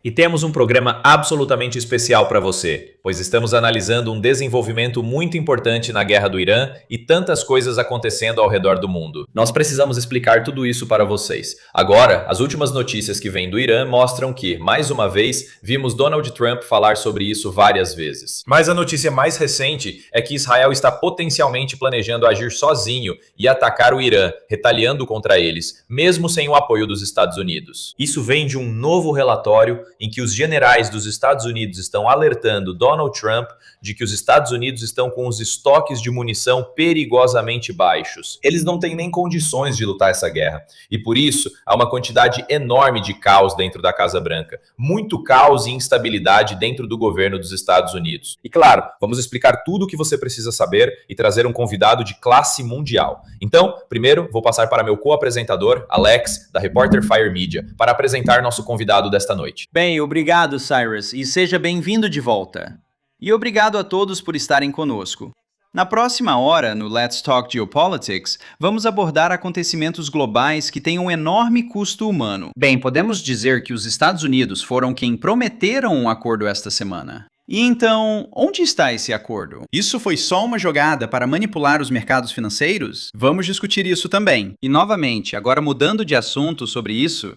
E temos um programa absolutamente especial para você, pois estamos analisando um desenvolvimento muito importante na guerra do Irã e tantas coisas acontecendo ao redor do mundo. Nós precisamos explicar tudo isso para vocês. Agora, as últimas notícias que vêm do Irã mostram que, mais uma vez, vimos Donald Trump falar sobre isso várias vezes. Mas a notícia mais recente é que Israel está potencialmente planejando agir sozinho e atacar o Irã, retaliando contra eles, mesmo sem o apoio dos Estados Unidos. Isso vem de um novo relatório em que os generais dos Estados Unidos estão alertando Donald Trump de que os Estados Unidos estão com os estoques de munição perigosamente baixos. Eles não têm nem condições de lutar essa guerra. E por isso, há uma quantidade enorme de caos dentro da Casa Branca. Muito caos e instabilidade dentro do governo dos Estados Unidos. E claro, vamos explicar tudo o que você precisa saber e trazer um convidado de classe mundial. Então, primeiro, vou passar para meu co-apresentador, Alex, da Reporter Fire Media, para apresentar nosso convidado desta noite. Bem, obrigado, Cyrus, e seja bem-vindo de volta. E obrigado a todos por estarem conosco. Na próxima hora, no Let's Talk Geopolitics, vamos abordar acontecimentos globais que têm um enorme custo humano. Bem, podemos dizer que os Estados Unidos foram quem prometeram um acordo esta semana. E então, onde está esse acordo? Isso foi só uma jogada para manipular os mercados financeiros? Vamos discutir isso também. E novamente, agora mudando de assunto sobre isso,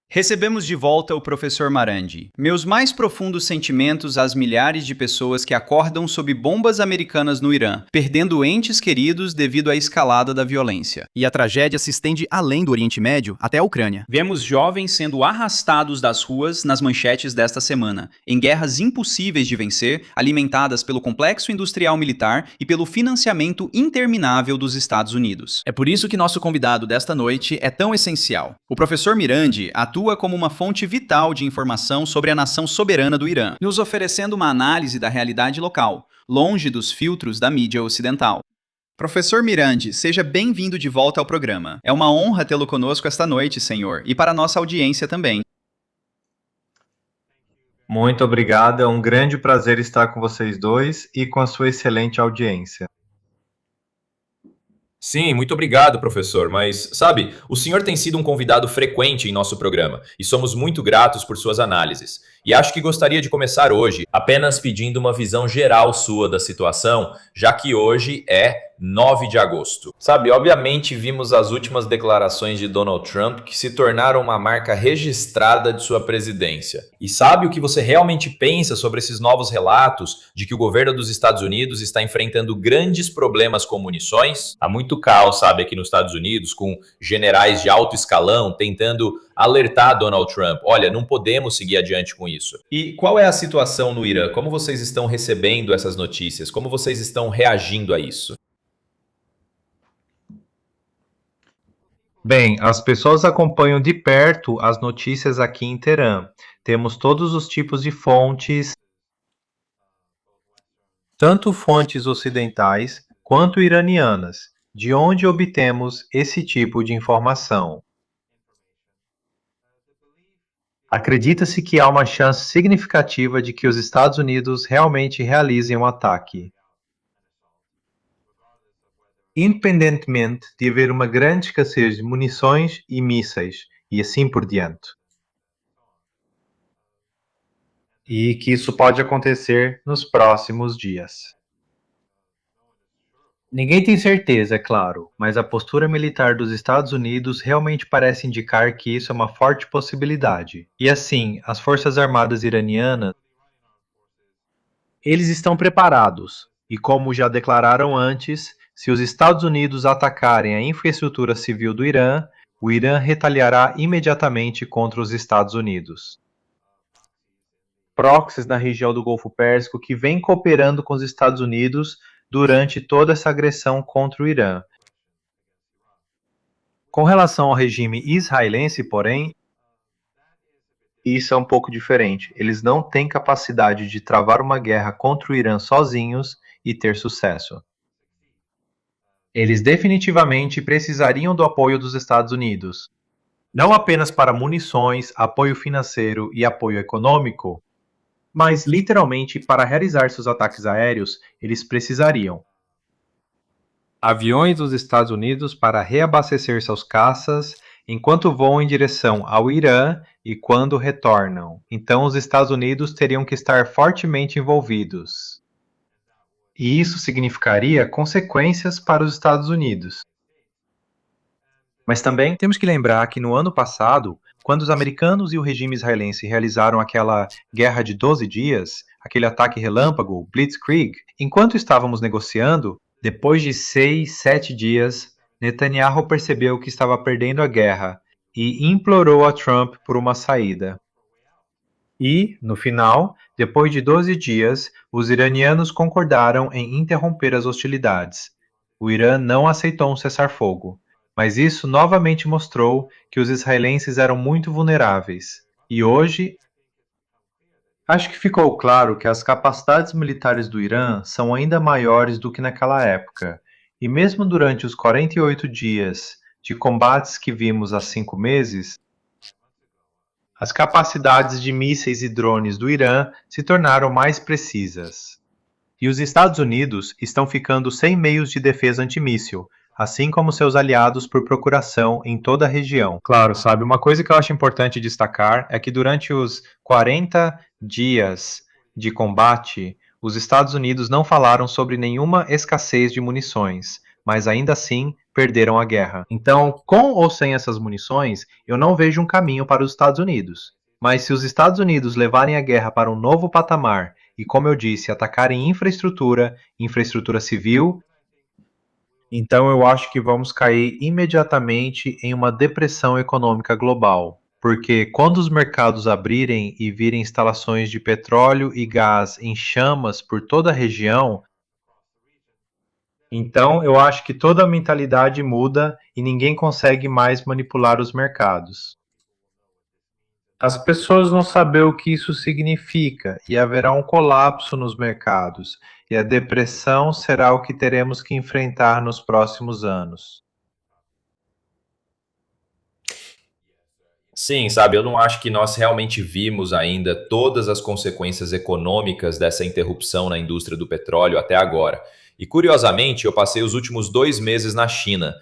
recebemos de volta o professor Marandi. Meus mais profundos sentimentos às milhares de pessoas que acordam sob bombas americanas no Irã, perdendo entes queridos devido à escalada da violência. E a tragédia se estende além do Oriente Médio até a Ucrânia. Vemos jovens sendo arrastados das ruas nas manchetes desta semana, em guerras impossíveis de vencer, alimentadas pelo complexo industrial militar e pelo financiamento interminável dos Estados Unidos. É por isso que nosso convidado desta noite é tão essencial. O professor Mirandi atua como uma fonte vital de informação sobre a nação soberana do Irã, nos oferecendo uma análise da realidade local, longe dos filtros da mídia ocidental. Professor Mirandi, seja bem-vindo de volta ao programa. É uma honra tê-lo conosco esta noite, senhor, e para a nossa audiência também. Muito obrigado, é um grande prazer estar com vocês dois e com a sua excelente audiência. Sim, muito obrigado, professor. Mas, sabe, o senhor tem sido um convidado frequente em nosso programa e somos muito gratos por suas análises. E acho que gostaria de começar hoje apenas pedindo uma visão geral sua da situação, já que hoje é 9 de agosto. Sabe, obviamente vimos as últimas declarações de Donald Trump que se tornaram uma marca registrada de sua presidência. E sabe o que você realmente pensa sobre esses novos relatos de que o governo dos Estados Unidos está enfrentando grandes problemas com munições? Há muito caos, sabe, aqui nos Estados Unidos, com generais de alto escalão tentando alertar Donald Trump. Olha, não podemos seguir adiante com isso. E qual é a situação no Irã? Como vocês estão recebendo essas notícias? Como vocês estão reagindo a isso? Bem, as pessoas acompanham de perto as notícias aqui em Teherã. Temos todos os tipos de fontes, tanto fontes ocidentais quanto iranianas, de onde obtemos esse tipo de informação. Acredita-se que há uma chance significativa de que os Estados Unidos realmente realizem um ataque, independentemente de haver uma grande escassez de munições e mísseis, e assim por diante. E que isso pode acontecer nos próximos dias. Ninguém tem certeza, é claro, mas a postura militar dos Estados Unidos realmente parece indicar que isso é uma forte possibilidade. E assim, as Forças Armadas iranianas, eles estão preparados, e como já declararam antes, se os Estados Unidos atacarem a infraestrutura civil do Irã, o Irã retaliará imediatamente contra os Estados Unidos. Proxies na região do Golfo Pérsico que vem cooperando com os Estados Unidos durante toda essa agressão contra o Irã. Com relação ao regime israelense, porém, isso é um pouco diferente. Eles não têm capacidade de travar uma guerra contra o Irã sozinhos e ter sucesso. Eles definitivamente precisariam do apoio dos Estados Unidos, não apenas para munições, apoio financeiro e apoio econômico, mas literalmente para realizar seus ataques aéreos, eles precisariam aviões dos Estados Unidos para reabastecer seus caças enquanto voam em direção ao Irã e quando retornam. Então, os Estados Unidos teriam que estar fortemente envolvidos. E isso significaria consequências para os Estados Unidos. Mas também temos que lembrar que no ano passado, quando os americanos e o regime israelense realizaram aquela guerra de 12 dias, aquele ataque relâmpago, Blitzkrieg, enquanto estávamos negociando, depois de 6, 7 dias, Netanyahu percebeu que estava perdendo a guerra e implorou a Trump por uma saída. E, no final, depois de 12 dias, os iranianos concordaram em interromper as hostilidades. O Irã não aceitou um cessar-fogo, mas isso novamente mostrou que os israelenses eram muito vulneráveis. E hoje, acho que ficou claro que as capacidades militares do Irã são ainda maiores do que naquela época. E mesmo durante os 48 dias de combates que vimos há 5 meses, as capacidades de mísseis e drones do Irã se tornaram mais precisas. E os Estados Unidos estão ficando sem meios de defesa antimíssil, assim como seus aliados por procuração em toda a região. Claro, sabe, uma coisa que eu acho importante destacar é que durante os 40 dias de combate, os Estados Unidos não falaram sobre nenhuma escassez de munições, mas ainda assim perderam a guerra. Então, com ou sem essas munições, eu não vejo um caminho para os Estados Unidos. Mas se os Estados Unidos levarem a guerra para um novo patamar e, como eu disse, atacarem infraestrutura civil, então eu acho que vamos cair imediatamente em uma depressão econômica global. Porque quando os mercados abrirem e virem instalações de petróleo e gás em chamas por toda a região, então eu acho que toda a mentalidade muda e ninguém consegue mais manipular os mercados. As pessoas vão saber o que isso significa e haverá um colapso nos mercados, e a depressão será o que teremos que enfrentar nos próximos anos. Sim, sabe, eu não acho que nós realmente vimos ainda todas as consequências econômicas dessa interrupção na indústria do petróleo até agora. E curiosamente, eu passei os últimos 2 meses na China.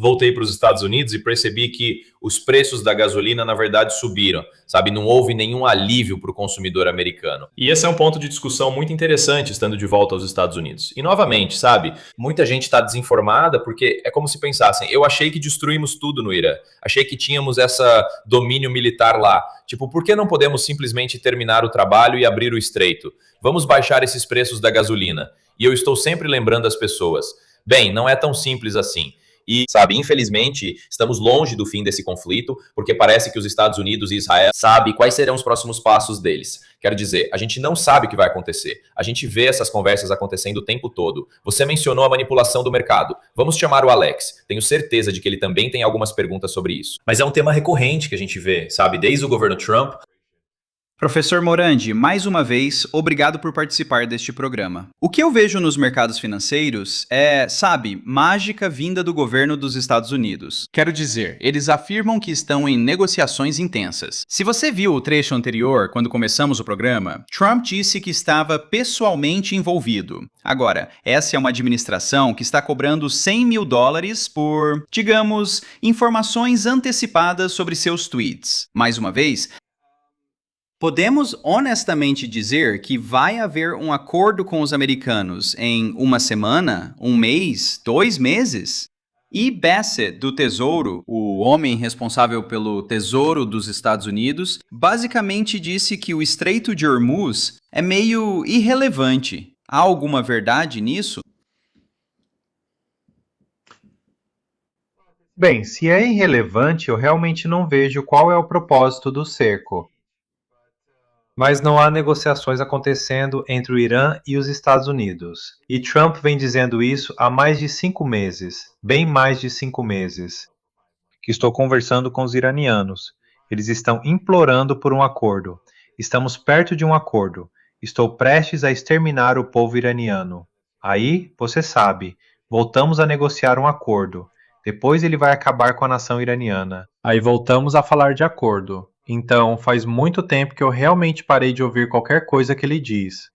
Voltei para os Estados Unidos e percebi que os preços da gasolina, na verdade, subiram, sabe? Não houve nenhum alívio para o consumidor americano. E esse é um ponto de discussão muito interessante, estando de volta aos Estados Unidos. E, novamente, sabe? Muita gente está desinformada porque é como se pensassem, eu achei que destruímos tudo no Irã. Achei que tínhamos essa domínio militar lá. Tipo, por que não podemos simplesmente terminar o trabalho e abrir o estreito? Vamos baixar esses preços da gasolina. E eu estou sempre lembrando as pessoas. Bem, não é tão simples assim. E, sabe, infelizmente, estamos longe do fim desse conflito, porque parece que os Estados Unidos e Israel sabem quais serão os próximos passos deles. Quero dizer, a gente não sabe o que vai acontecer. A gente vê essas conversas acontecendo o tempo todo. Você mencionou a manipulação do mercado. Vamos chamar o Alex. Tenho certeza de que ele também tem algumas perguntas sobre isso. Mas é um tema recorrente que a gente vê, sabe, desde o governo Trump. Professor Morandi, mais uma vez, obrigado por participar deste programa. O que eu vejo nos mercados financeiros é, sabe, mágica vinda do governo dos Estados Unidos. Quero dizer, eles afirmam que estão em negociações intensas. Se você viu o trecho anterior, quando começamos o programa, Trump disse que estava pessoalmente envolvido. Agora, essa é uma administração que está cobrando $100 mil por, digamos, informações antecipadas sobre seus tweets. Mais uma vez, podemos honestamente dizer que vai haver um acordo com os americanos em uma semana, um mês, 2 meses? E Bassett, do Tesouro, o homem responsável pelo Tesouro dos Estados Unidos, basicamente disse que o Estreito de Hormuz é meio irrelevante. Há alguma verdade nisso? Bem, se é irrelevante, eu realmente não vejo qual é o propósito do cerco. Mas não há negociações acontecendo entre o Irã e os Estados Unidos. E Trump vem dizendo isso há mais de 5 meses, bem mais de 5 meses, que estou conversando com os iranianos. Eles estão implorando por um acordo. Estamos perto de um acordo. Estou prestes a exterminar o povo iraniano. Aí, você sabe, voltamos a negociar um acordo. Depois ele vai acabar com a nação iraniana. Aí voltamos a falar de acordo. Então, faz muito tempo que eu realmente parei de ouvir qualquer coisa que ele diz.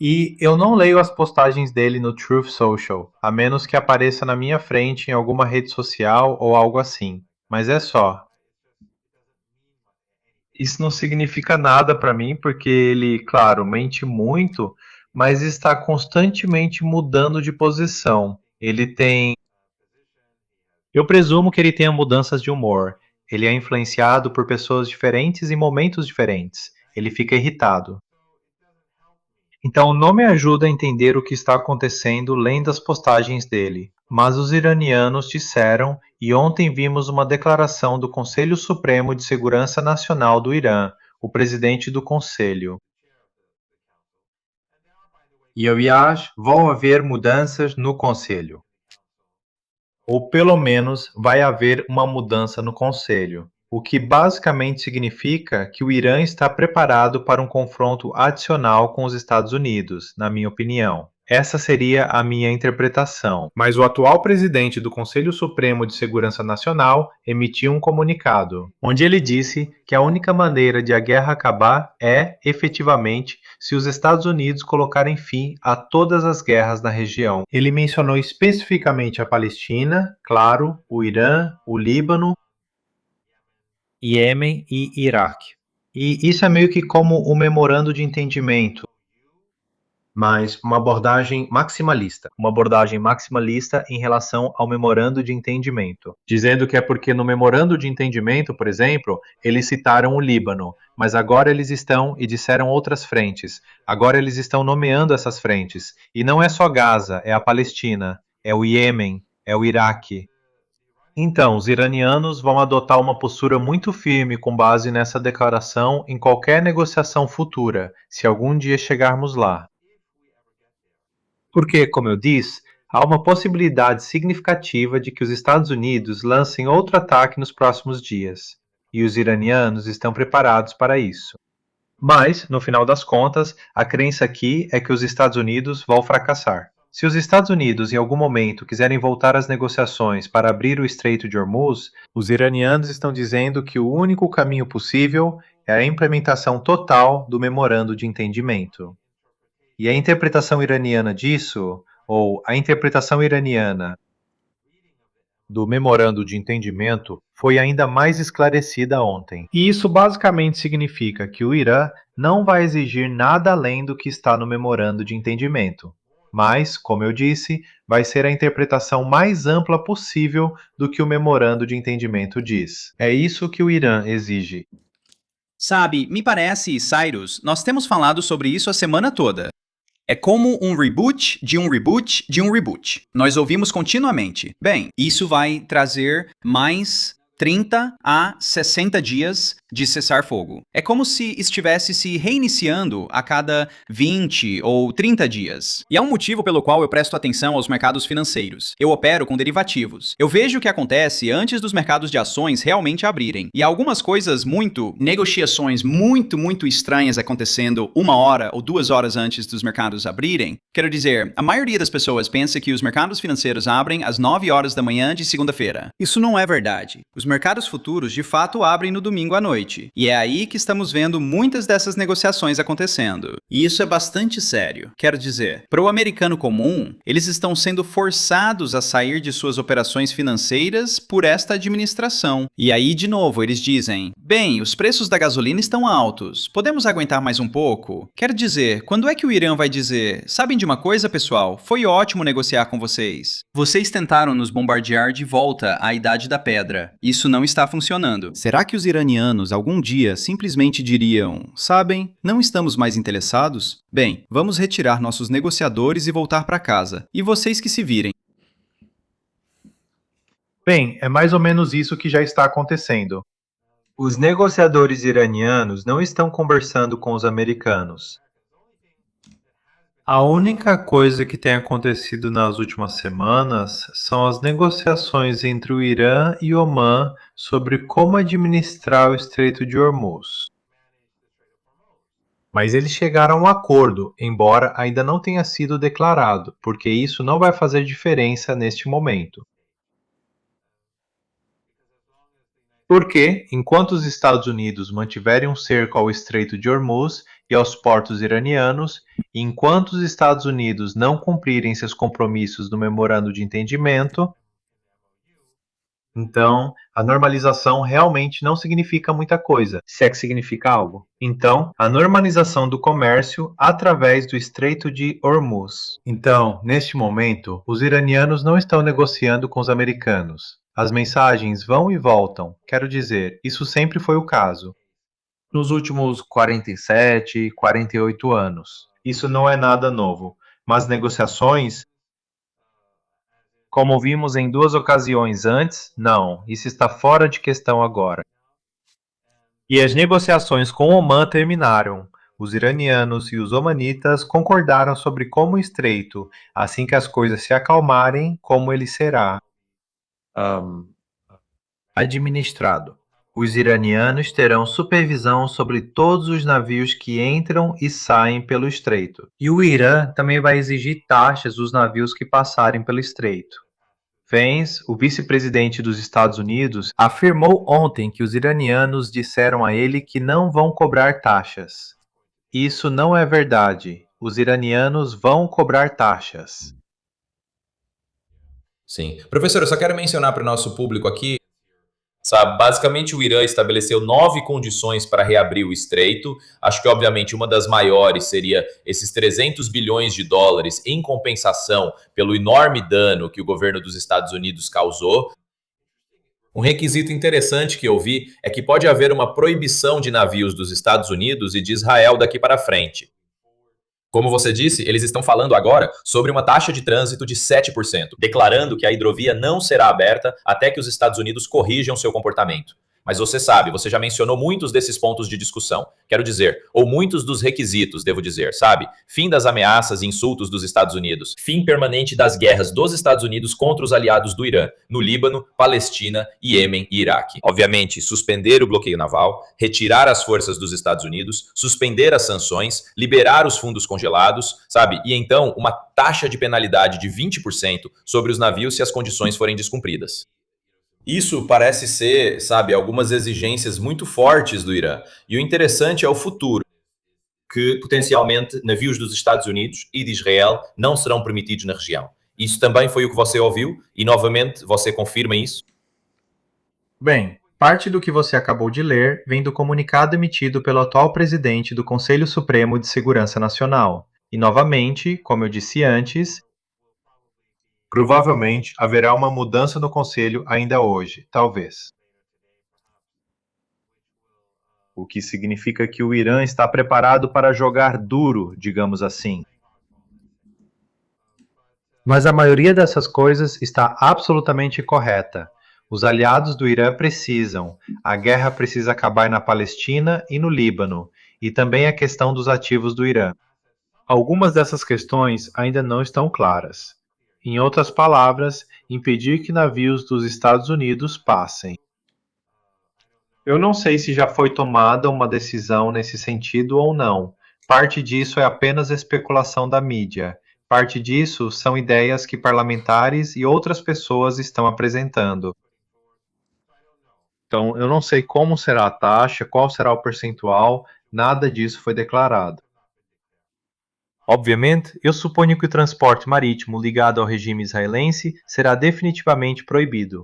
E eu não leio as postagens dele no Truth Social, a menos que apareça na minha frente em alguma rede social ou algo assim. Mas é só. Isso não significa nada para mim, porque ele, claro, mente muito, mas está constantemente mudando de posição. Ele tem. Eu presumo que ele tenha mudanças de humor. Ele é influenciado por pessoas diferentes em momentos diferentes. Ele fica irritado. Então não me ajuda a entender o que está acontecendo lendo as postagens dele. Mas os iranianos disseram, e ontem vimos uma declaração do Conselho Supremo de Segurança Nacional do Irã, o presidente do conselho. E aliás, vão haver mudanças no conselho. Ou pelo menos vai haver uma mudança no conselho. O que basicamente significa que o Irã está preparado para um confronto adicional com os Estados Unidos, na minha opinião. Essa seria a minha interpretação. Mas o atual presidente do Conselho Supremo de Segurança Nacional emitiu um comunicado, onde ele disse que a única maneira de a guerra acabar é, efetivamente, se os Estados Unidos colocarem fim a todas as guerras na região. Ele mencionou especificamente a Palestina, claro, o Irã, o Líbano, Iêmen e Iraque. E isso é meio que como o memorando de entendimento, mas uma abordagem maximalista em relação ao memorando de entendimento, dizendo que é porque no memorando de entendimento, por exemplo, eles citaram o Líbano, mas agora eles estão e disseram outras frentes. Agora eles estão nomeando essas frentes, e não é só Gaza, é a Palestina, é o Iêmen, é o Iraque. Então, os iranianos vão adotar uma postura muito firme com base nessa declaração em qualquer negociação futura, se algum dia chegarmos lá. Porque, como eu disse, há uma possibilidade significativa de que os Estados Unidos lancem outro ataque nos próximos dias, e os iranianos estão preparados para isso. Mas, no final das contas, a crença aqui é que os Estados Unidos vão fracassar. Se os Estados Unidos em algum momento quiserem voltar às negociações para abrir o Estreito de Hormuz, os iranianos estão dizendo que o único caminho possível é a implementação total do memorando de entendimento. E a interpretação iraniana disso, ou a interpretação iraniana do memorando de entendimento, foi ainda mais esclarecida ontem. E isso basicamente significa que o Irã não vai exigir nada além do que está no memorando de entendimento. Mas, como eu disse, vai ser a interpretação mais ampla possível do que o memorando de entendimento diz. É isso que o Irã exige. Sabe, me parece, Cyrus, nós temos falado sobre isso a semana toda. É como um reboot de um reboot de um reboot. Nós ouvimos continuamente. Bem, isso vai trazer mais 30 a 60 dias de cessar fogo. É como se estivesse se reiniciando a cada 20 ou 30 dias. E há um motivo pelo qual eu presto atenção aos mercados financeiros. Eu opero com derivativos. Eu vejo o que acontece antes dos mercados de ações realmente abrirem. E há algumas coisas negociações muito estranhas acontecendo 1 hora ou 2 horas antes dos mercados abrirem. Quero dizer, a maioria das pessoas pensa que os mercados financeiros abrem às 9 horas da manhã de segunda-feira. Isso não é verdade. Os mercados futuros de fato abrem no domingo à noite. E é aí que estamos vendo muitas dessas negociações acontecendo. E isso é bastante sério. Quero dizer, para o americano comum, eles estão sendo forçados a sair de suas operações financeiras por esta administração. E aí, de novo, eles dizem: bem, os preços da gasolina estão altos, podemos aguentar mais um pouco? Quero dizer, quando é que o Irã vai dizer: sabem de uma coisa, pessoal? Foi ótimo negociar com vocês. Vocês tentaram nos bombardear de volta à Idade da Pedra. Isso não está funcionando. Será que os iranianos algum dia simplesmente diriam: sabem, não estamos mais interessados? Bem, vamos retirar nossos negociadores e voltar para casa. E vocês que se virem. Bem, é mais ou menos isso que já está acontecendo. Os negociadores iranianos não estão conversando com os americanos. A única coisa que tem acontecido nas últimas semanas são as negociações entre o Irã e Omã sobre como administrar o Estreito de Hormuz. Mas eles chegaram a um acordo, embora ainda não tenha sido declarado, porque isso não vai fazer diferença neste momento. Porque, enquanto os Estados Unidos mantiverem um cerco ao Estreito de Hormuz, e aos portos iranianos, e enquanto os Estados Unidos não cumprirem seus compromissos no memorando de entendimento, então a normalização realmente não significa muita coisa, se é que significa algo. Então, a normalização do comércio através do Estreito de Hormuz. Então, neste momento, os iranianos não estão negociando com os americanos. As mensagens vão e voltam. Quero dizer, isso sempre foi o caso. Nos últimos 47, 48 anos. Isso não é nada novo, mas negociações, como vimos em 2 ocasiões antes, não, isso está fora de questão agora. E as negociações com Omã terminaram. Os iranianos e os omanitas concordaram sobre como o estreito, assim que as coisas se acalmarem, como ele será administrado. Os iranianos terão supervisão sobre todos os navios que entram e saem pelo estreito. E o Irã também vai exigir taxas dos navios que passarem pelo estreito. Vance, o vice-presidente dos Estados Unidos, afirmou ontem que os iranianos disseram a ele que não vão cobrar taxas. Isso não é verdade. Os iranianos vão cobrar taxas. Sim. Professor, eu só quero mencionar para o nosso público aqui, sabe, basicamente o Irã estabeleceu 9 condições para reabrir o estreito. Acho que, obviamente, uma das maiores seria esses 300 bilhões de dólares em compensação pelo enorme dano que o governo dos Estados Unidos causou. Um requisito interessante que eu vi é que pode haver uma proibição de navios dos Estados Unidos e de Israel daqui para frente. Como você disse, eles estão falando agora sobre uma taxa de trânsito de 7%, declarando que a hidrovia não será aberta até que os Estados Unidos corrijam seu comportamento. Mas você sabe, você já mencionou muitos desses pontos de discussão. Quero dizer, ou muitos dos requisitos, devo dizer, sabe? Fim das ameaças e insultos dos Estados Unidos. Fim permanente das guerras dos Estados Unidos contra os aliados do Irã, no Líbano, Palestina, Iêmen e Iraque. Obviamente, suspender o bloqueio naval, retirar as forças dos Estados Unidos, suspender as sanções, liberar os fundos congelados, sabe? E então, uma taxa de penalidade de 20% sobre os navios se as condições forem descumpridas. Isso parece ser, sabe, algumas exigências muito fortes do Irã. E o interessante é o futuro, que potencialmente navios dos Estados Unidos e de Israel não serão permitidos na região. Isso também foi o que você ouviu e, novamente, você confirma isso? Bem, parte do que você acabou de ler vem do comunicado emitido pelo atual presidente do Conselho Supremo de Segurança Nacional. E, novamente, como eu disse antes, provavelmente haverá uma mudança no Conselho ainda hoje, talvez. O que significa que o Irã está preparado para jogar duro, digamos assim. Mas a maioria dessas coisas está absolutamente correta. Os aliados do Irã precisam. A guerra precisa acabar na Palestina e no Líbano, e também a questão dos ativos do Irã. Algumas dessas questões ainda não estão claras. Em outras palavras, impedir que navios dos Estados Unidos passem. Eu não sei se já foi tomada uma decisão nesse sentido ou não. Parte disso é apenas especulação da mídia. Parte disso são ideias que parlamentares e outras pessoas estão apresentando. Então, eu não sei como será a taxa, qual será o percentual, nada disso foi declarado. Obviamente, eu suponho que o transporte marítimo ligado ao regime israelense será definitivamente proibido.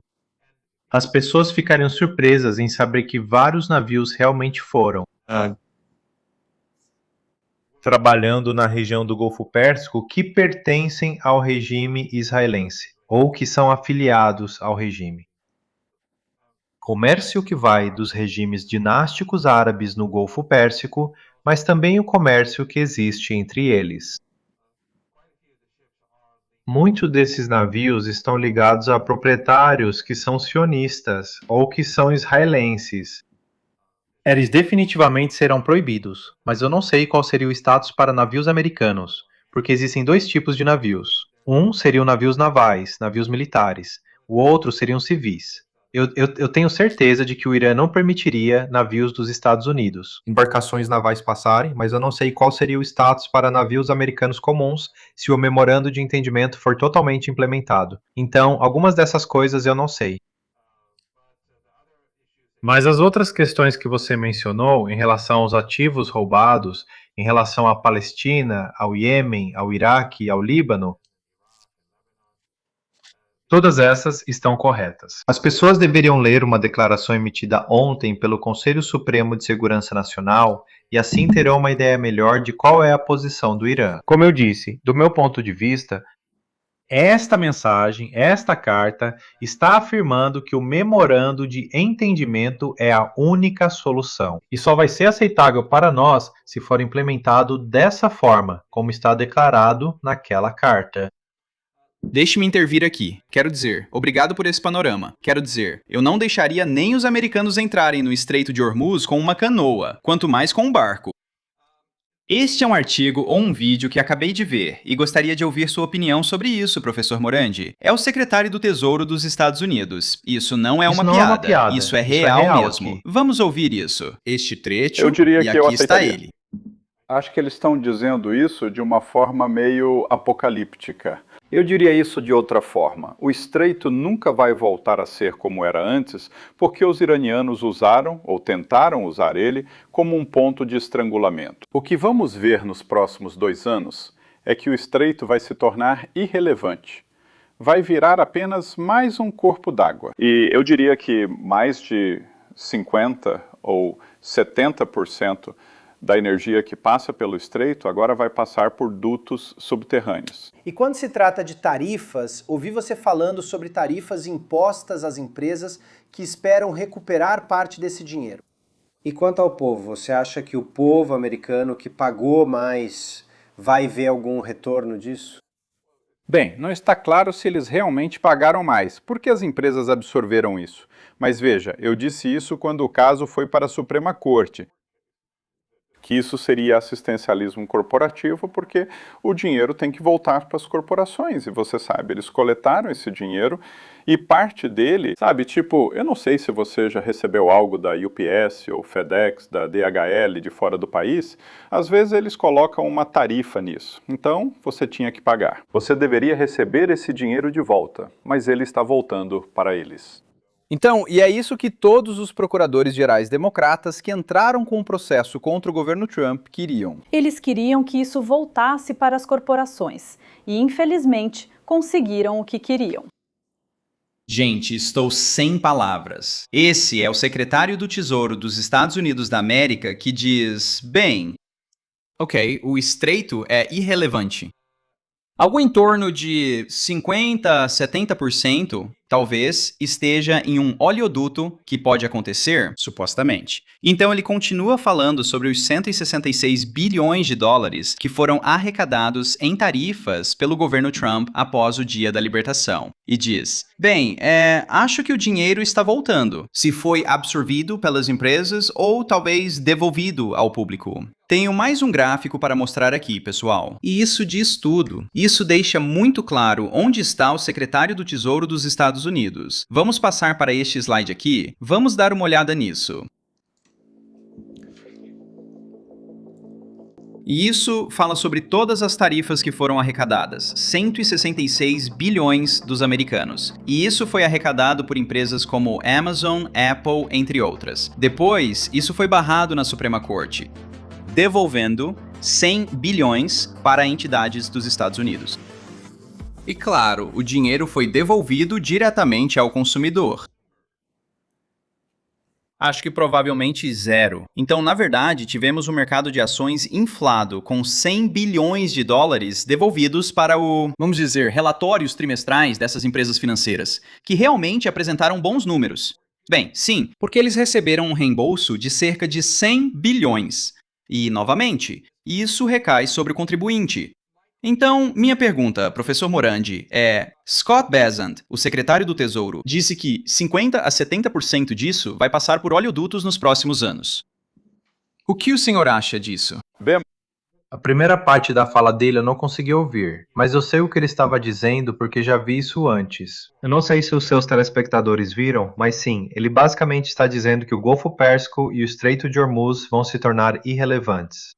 As pessoas ficariam surpresas em saber que vários navios realmente foram trabalhando na região do Golfo Pérsico que pertencem ao regime israelense ou que são afiliados ao regime. Comércio que vai dos regimes dinásticos árabes no Golfo Pérsico, mas também o comércio que existe entre eles. Muitos desses navios estão ligados a proprietários que são sionistas ou que são israelenses. Eles definitivamente serão proibidos, mas eu não sei qual seria o status para navios americanos, porque existem 2 tipos de navios. Um seriam navios navais, navios militares. O outro seriam civis. Eu tenho certeza de que o Irã não permitiria navios dos Estados Unidos, embarcações navais passarem, mas eu não sei qual seria o status para navios americanos comuns se o memorando de entendimento for totalmente implementado. Então, algumas dessas coisas eu não sei. Mas as outras questões que você mencionou em relação aos ativos roubados em relação à Palestina, ao Iêmen, ao Iraque e ao Líbano, todas essas estão corretas. As pessoas deveriam ler uma declaração emitida ontem pelo Conselho Supremo de Segurança Nacional e assim terão uma ideia melhor de qual é a posição do Irã. Como eu disse, do meu ponto de vista, esta mensagem, esta carta, está afirmando que o memorando de entendimento é a única solução e só vai ser aceitável para nós se for implementado dessa forma, como está declarado naquela carta. Deixe-me intervir aqui. Quero dizer, obrigado por esse panorama. Quero dizer, eu não deixaria nem os americanos entrarem no Estreito de Hormuz com uma canoa, quanto mais com um barco. Este é um artigo ou um vídeo que acabei de ver e gostaria de ouvir sua opinião sobre isso, professor Morandi. É o secretário do Tesouro dos Estados Unidos. Isso não é uma piada. Isso é real mesmo. Aqui. Vamos ouvir isso. Este trecho, Eu diria e que eu aqui está aceitaria. ele. Acho que eles estão dizendo isso de uma forma meio apocalíptica. Eu diria isso de outra forma. O estreito nunca vai voltar a ser como era antes, porque os iranianos usaram, ou tentaram usar ele, como um ponto de estrangulamento. O que vamos ver nos próximos 2 anos é que o estreito vai se tornar irrelevante. Vai virar apenas mais um corpo d'água. E eu diria que mais de 50% ou 70% da energia que passa pelo estreito agora vai passar por dutos subterrâneos. E quando se trata de tarifas, ouvi você falando sobre tarifas impostas às empresas que esperam recuperar parte desse dinheiro. E quanto ao povo, você acha que o povo americano que pagou mais vai ver algum retorno disso? Bem, não está claro se eles realmente pagaram mais, porque as empresas absorveram isso. Mas veja, eu disse isso quando o caso foi para a Suprema Corte, que isso seria assistencialismo corporativo, porque o dinheiro tem que voltar para as corporações, e você sabe, eles coletaram esse dinheiro, e parte dele, sabe, tipo, eu não sei se você já recebeu algo da UPS ou FedEx, da DHL de fora do país, às vezes eles colocam uma tarifa nisso, então você tinha que pagar. Você deveria receber esse dinheiro de volta, mas ele está voltando para eles. Então, e é isso que todos os procuradores gerais democratas que entraram com o processo contra o governo Trump queriam. Eles queriam que isso voltasse para as corporações e, infelizmente, conseguiram o que queriam. Gente, estou sem palavras. Esse é o secretário do Tesouro dos Estados Unidos da América que diz, bem, ok, o estreito é irrelevante. Algo em torno de 50% a 70% talvez esteja em um oleoduto que pode acontecer, supostamente. Então ele continua falando sobre os 166 bilhões de dólares que foram arrecadados em tarifas pelo governo Trump após o dia da libertação. E diz, bem, acho que o dinheiro está voltando, se foi absorvido pelas empresas ou talvez devolvido ao público. Tenho mais um gráfico para mostrar aqui, pessoal. E isso diz tudo. Isso deixa muito claro onde está o secretário do Tesouro dos Estados Unidos. Vamos passar para este slide aqui? Vamos dar uma olhada nisso. E isso fala sobre todas as tarifas que foram arrecadadas, 166 bilhões dos americanos. E isso foi arrecadado por empresas como Amazon, Apple, entre outras. Depois, isso foi barrado na Suprema Corte, devolvendo 100 bilhões para entidades dos Estados Unidos. E claro, o dinheiro foi devolvido diretamente ao consumidor. Acho que provavelmente zero. Então, na verdade, tivemos um mercado de ações inflado, com 100 bilhões de dólares devolvidos para vamos dizer, relatórios trimestrais dessas empresas financeiras, que realmente apresentaram bons números. Bem, sim, porque eles receberam um reembolso de cerca de 100 bilhões. E, novamente, isso recai sobre o contribuinte. Então, minha pergunta, professor Morandi, é... Scott Bessent, o secretário do Tesouro, disse que 50% a 70% disso vai passar por oleodutos nos próximos anos. O que o senhor acha disso? Bem, A primeira parte da fala dele eu não consegui ouvir, mas eu sei o que ele estava dizendo porque já vi isso antes. Eu não sei se os seus telespectadores viram, mas sim, ele basicamente está dizendo que o Golfo Pérsico e o Estreito de Hormuz vão se tornar irrelevantes.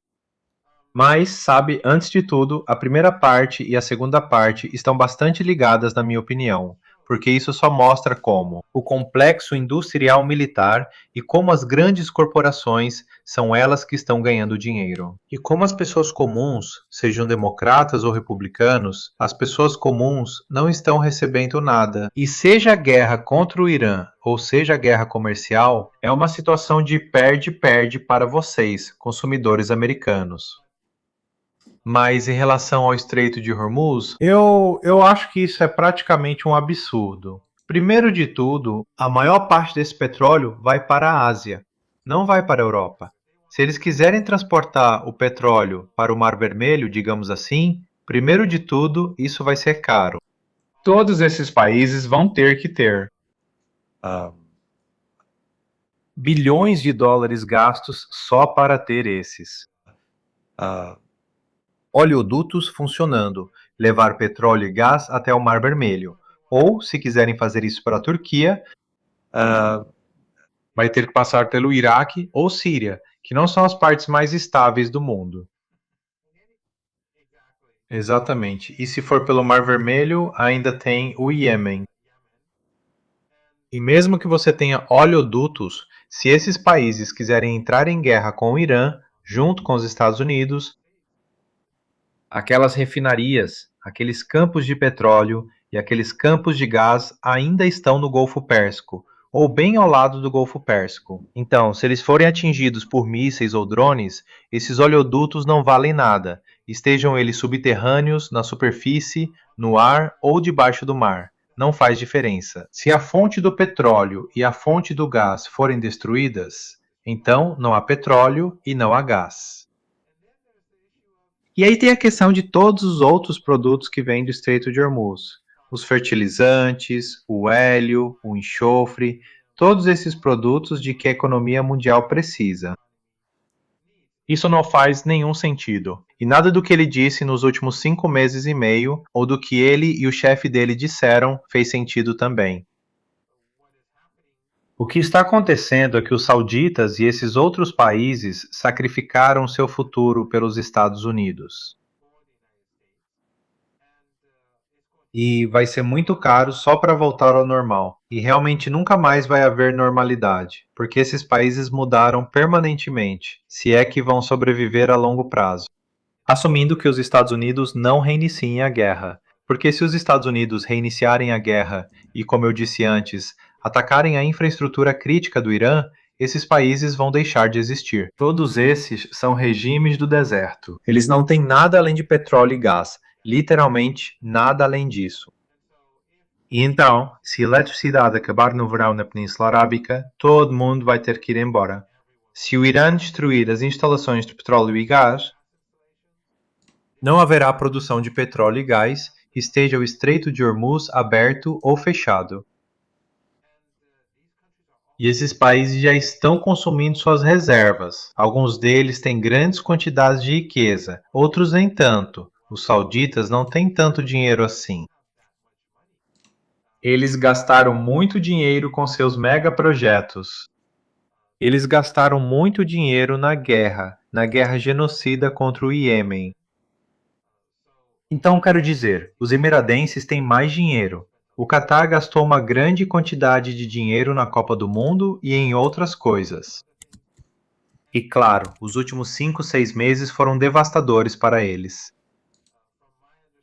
Mas, sabe, antes de tudo, a primeira parte e a segunda parte estão bastante ligadas na minha opinião, porque isso só mostra como o complexo industrial militar e como as grandes corporações são elas que estão ganhando dinheiro. E como as pessoas comuns, sejam democratas ou republicanos, as pessoas comuns não estão recebendo nada. E seja a guerra contra o Irã ou seja a guerra comercial, é uma situação de perde-perde para vocês, consumidores americanos. Mas em relação ao Estreito de Hormuz, eu acho que isso é praticamente um absurdo. Primeiro de tudo, a maior parte desse petróleo vai para a Ásia, não vai para a Europa. Se eles quiserem transportar o petróleo para o Mar Vermelho, digamos assim, primeiro de tudo, isso vai ser caro. Todos esses países vão ter que ter bilhões de dólares gastos só para ter esses oleodutos funcionando, levar petróleo e gás até o Mar Vermelho. Ou, se quiserem fazer isso para a Turquia, vai ter que passar pelo Iraque ou Síria, que não são as partes mais estáveis do mundo. Exatamente. E se for pelo Mar Vermelho, ainda tem o Iêmen. E mesmo que você tenha oleodutos, se esses países quiserem entrar em guerra com o Irã, junto com os Estados Unidos, aquelas refinarias, aqueles campos de petróleo e aqueles campos de gás ainda estão no Golfo Pérsico, ou bem ao lado do Golfo Pérsico. Então, se eles forem atingidos por mísseis ou drones, esses oleodutos não valem nada, estejam eles subterrâneos, na superfície, no ar ou debaixo do mar. Não faz diferença. Se a fonte do petróleo e a fonte do gás forem destruídas, então não há petróleo e não há gás. E aí tem a questão de todos os outros produtos que vêm do Estreito de Hormuz. Os fertilizantes, o hélio, o enxofre, todos esses produtos de que a economia mundial precisa. Isso não faz nenhum sentido. E nada do que ele disse nos últimos 5 meses e meio, ou do que ele e o chefe dele disseram, fez sentido também. O que está acontecendo é que os sauditas e esses outros países sacrificaram seu futuro pelos Estados Unidos. E vai ser muito caro só para voltar ao normal. E realmente nunca mais vai haver normalidade, porque esses países mudaram permanentemente, se é que vão sobreviver a longo prazo. Assumindo que os Estados Unidos não reiniciem a guerra, porque se os Estados Unidos reiniciarem a guerra e, como eu disse antes, atacarem a infraestrutura crítica do Irã, esses países vão deixar de existir. Todos esses são regimes do deserto. Eles não têm nada além de petróleo e gás, literalmente nada além disso. E então, se a eletricidade acabar no verão na Península Arábica, todo mundo vai ter que ir embora. Se o Irã destruir as instalações de petróleo e gás, não haverá produção de petróleo e gás, esteja o Estreito de Hormuz aberto ou fechado. E esses países já estão consumindo suas reservas. Alguns deles têm grandes quantidades de riqueza, outros nem tanto. Os sauditas não têm tanto dinheiro assim. Eles gastaram muito dinheiro com seus megaprojetos. Eles gastaram muito dinheiro na guerra genocida contra o Iêmen. Então quero dizer, os emiradenses têm mais dinheiro. O Catar gastou uma grande quantidade de dinheiro na Copa do Mundo e em outras coisas. E claro, os últimos 5, 6 meses foram devastadores para eles.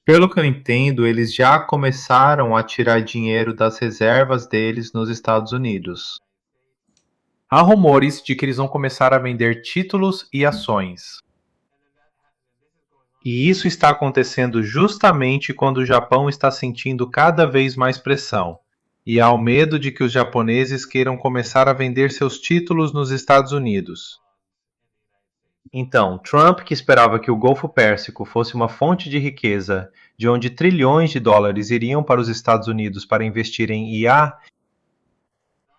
Pelo que eu entendo, eles já começaram a tirar dinheiro das reservas deles nos Estados Unidos. Há rumores de que eles vão começar a vender títulos e ações. E isso está acontecendo justamente quando o Japão está sentindo cada vez mais pressão. E há o medo de que os japoneses queiram começar a vender seus títulos nos Estados Unidos. Então, Trump, que esperava que o Golfo Pérsico fosse uma fonte de riqueza, de onde trilhões de dólares iriam para os Estados Unidos para investir em IA,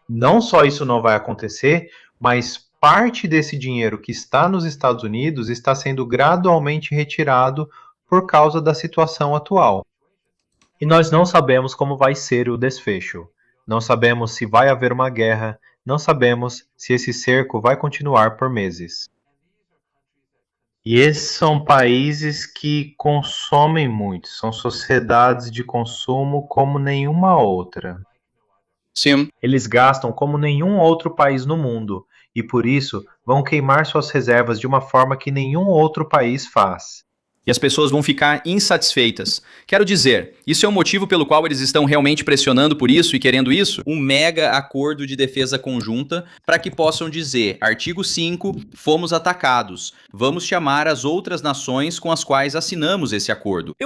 não só isso não vai acontecer, mas parte desse dinheiro que está nos Estados Unidos está sendo gradualmente retirado por causa da situação atual. E nós não sabemos como vai ser o desfecho. Não sabemos se vai haver uma guerra, não sabemos se esse cerco vai continuar por meses. E esses são países que consomem muito, são sociedades de consumo como nenhuma outra. Sim. Eles gastam como nenhum outro país no mundo e, por isso, vão queimar suas reservas de uma forma que nenhum outro país faz. E as pessoas vão ficar insatisfeitas. Quero dizer, isso é o motivo pelo qual eles estão realmente pressionando por isso e querendo isso? Um mega acordo de defesa conjunta para que possam dizer, artigo 5, fomos atacados. Vamos chamar as outras nações com as quais assinamos esse acordo.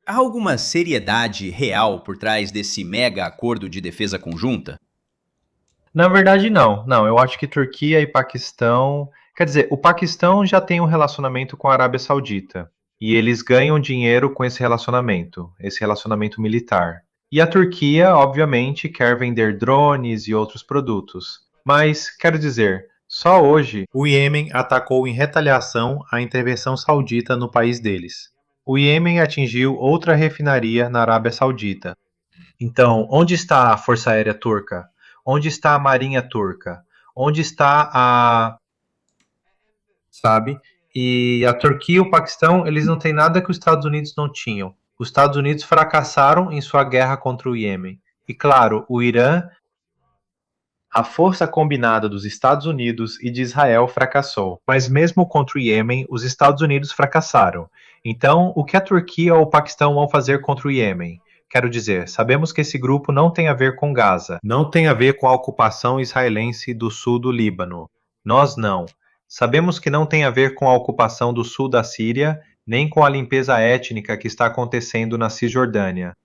Há alguma seriedade real por trás desse mega acordo de defesa conjunta? Na verdade, não. Não, eu acho que Turquia e Paquistão. Quer dizer, o Paquistão já tem um relacionamento com a Arábia Saudita. E eles ganham dinheiro com esse relacionamento militar. E a Turquia, obviamente, quer vender drones e outros produtos. Mas, quero dizer, só hoje o Iêmen atacou em retaliação a intervenção saudita no país deles. O Iêmen atingiu outra refinaria na Arábia Saudita. Então, onde está a Força Aérea Turca? Onde está a Marinha Turca? Onde está a... Sabe? E a Turquia e o Paquistão, eles não têm nada que os Estados Unidos não tinham. Os Estados Unidos fracassaram em sua guerra contra o Iêmen. E claro, o Irã, a força combinada dos Estados Unidos e de Israel fracassou. Mas mesmo contra o Iêmen, os Estados Unidos fracassaram. Então, o que a Turquia ou o Paquistão vão fazer contra o Iêmen? Quero dizer, sabemos que esse grupo não tem a ver com Gaza, não tem a ver com a ocupação israelense do sul do Líbano. Nós não. Sabemos que não tem a ver com a ocupação do sul da Síria, nem com a limpeza étnica que está acontecendo na Cisjordânia.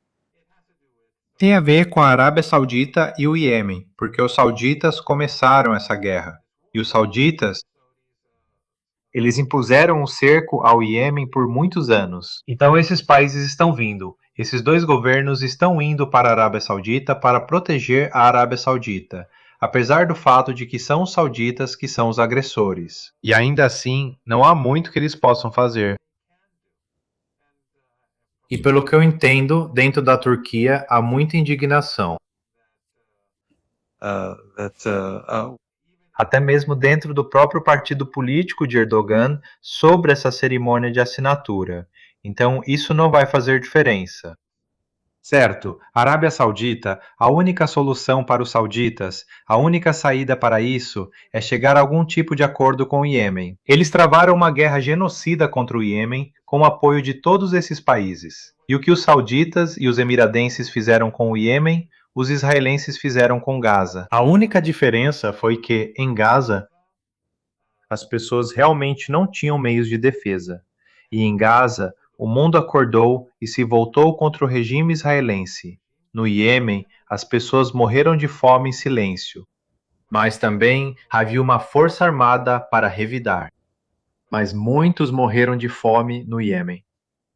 Tem a ver com a Arábia Saudita e o Iêmen, porque os sauditas começaram essa guerra. E os sauditas, eles impuseram um cerco ao Iêmen por muitos anos. Então esses países estão vindo. Esses dois governos estão indo para a Arábia Saudita para proteger a Arábia Saudita, apesar do fato de que são os sauditas que são os agressores. E ainda assim, não há muito que eles possam fazer. E pelo que eu entendo, dentro da Turquia há muita indignação. Até mesmo dentro do próprio partido político de Erdogan sobre essa cerimônia de assinatura. Então, isso não vai fazer diferença. Certo, Arábia Saudita, a única solução para os sauditas, a única saída para isso é chegar a algum tipo de acordo com o Iêmen. Eles travaram uma guerra genocida contra o Iêmen com o apoio de todos esses países. E o que os sauditas e os emiradenses fizeram com o Iêmen, os israelenses fizeram com Gaza. A única diferença foi que, em Gaza, as pessoas realmente não tinham meios de defesa. E em Gaza, o mundo acordou e se voltou contra o regime israelense. No Iêmen, as pessoas morreram de fome em silêncio. Mas também havia uma força armada para revidar. Mas muitos morreram de fome no Iêmen.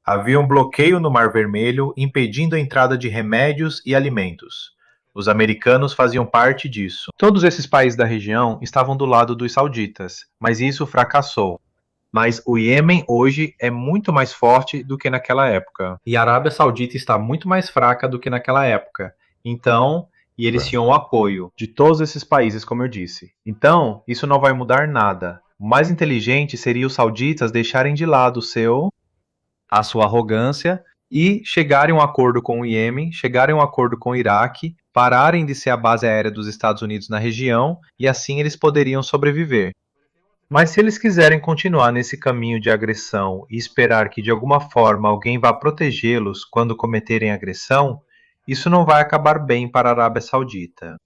Havia um bloqueio no Mar Vermelho impedindo a entrada de remédios e alimentos. Os americanos faziam parte disso. Todos esses países da região estavam do lado dos sauditas, mas isso fracassou. Mas o Iêmen hoje é muito mais forte do que naquela época. E a Arábia Saudita está muito mais fraca do que naquela época. Então, e eles tinham o apoio de todos esses países, como eu disse. Então, isso não vai mudar nada. O mais inteligente seria os sauditas deixarem de lado a sua arrogância e chegarem a um acordo com o Iêmen, chegarem a um acordo com o Iraque, pararem de ser a base aérea dos Estados Unidos na região e assim eles poderiam sobreviver. Mas se eles quiserem continuar nesse caminho de agressão e esperar que de alguma forma alguém vá protegê-los quando cometerem agressão, isso não vai acabar bem para a Arábia Saudita.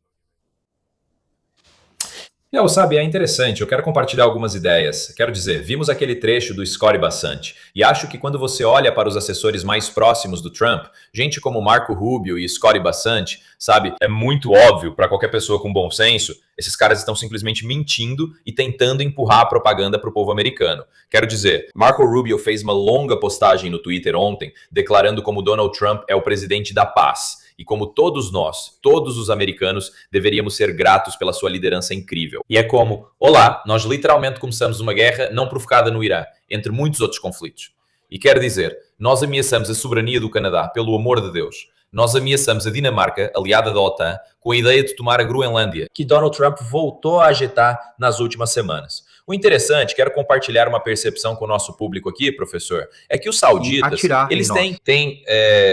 Sabe, é interessante, eu quero compartilhar algumas ideias. Quero dizer, vimos aquele trecho do Scotty Bassant, e acho que quando você olha para os assessores mais próximos do Trump, gente como Marco Rubio e Scotty Bassant, sabe, é muito óbvio para qualquer pessoa com bom senso, esses caras estão simplesmente mentindo e tentando empurrar a propaganda para o povo americano. Quero dizer, Marco Rubio fez uma longa postagem no Twitter ontem, declarando como Donald Trump é o presidente da paz. E como todos nós, todos os americanos, deveríamos ser gratos pela sua liderança incrível. E é como, olá, nós literalmente começamos uma guerra não provocada no Irã, entre muitos outros conflitos. E quero dizer, nós ameaçamos a soberania do Canadá, pelo amor de Deus. Nós ameaçamos a Dinamarca, aliada da OTAN, com a ideia de tomar a Groenlândia, que Donald Trump voltou a agitar nas últimas semanas. O interessante, quero compartilhar uma percepção com o nosso público aqui, professor, é que os sauditas, eles têm...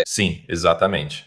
Sim, exatamente.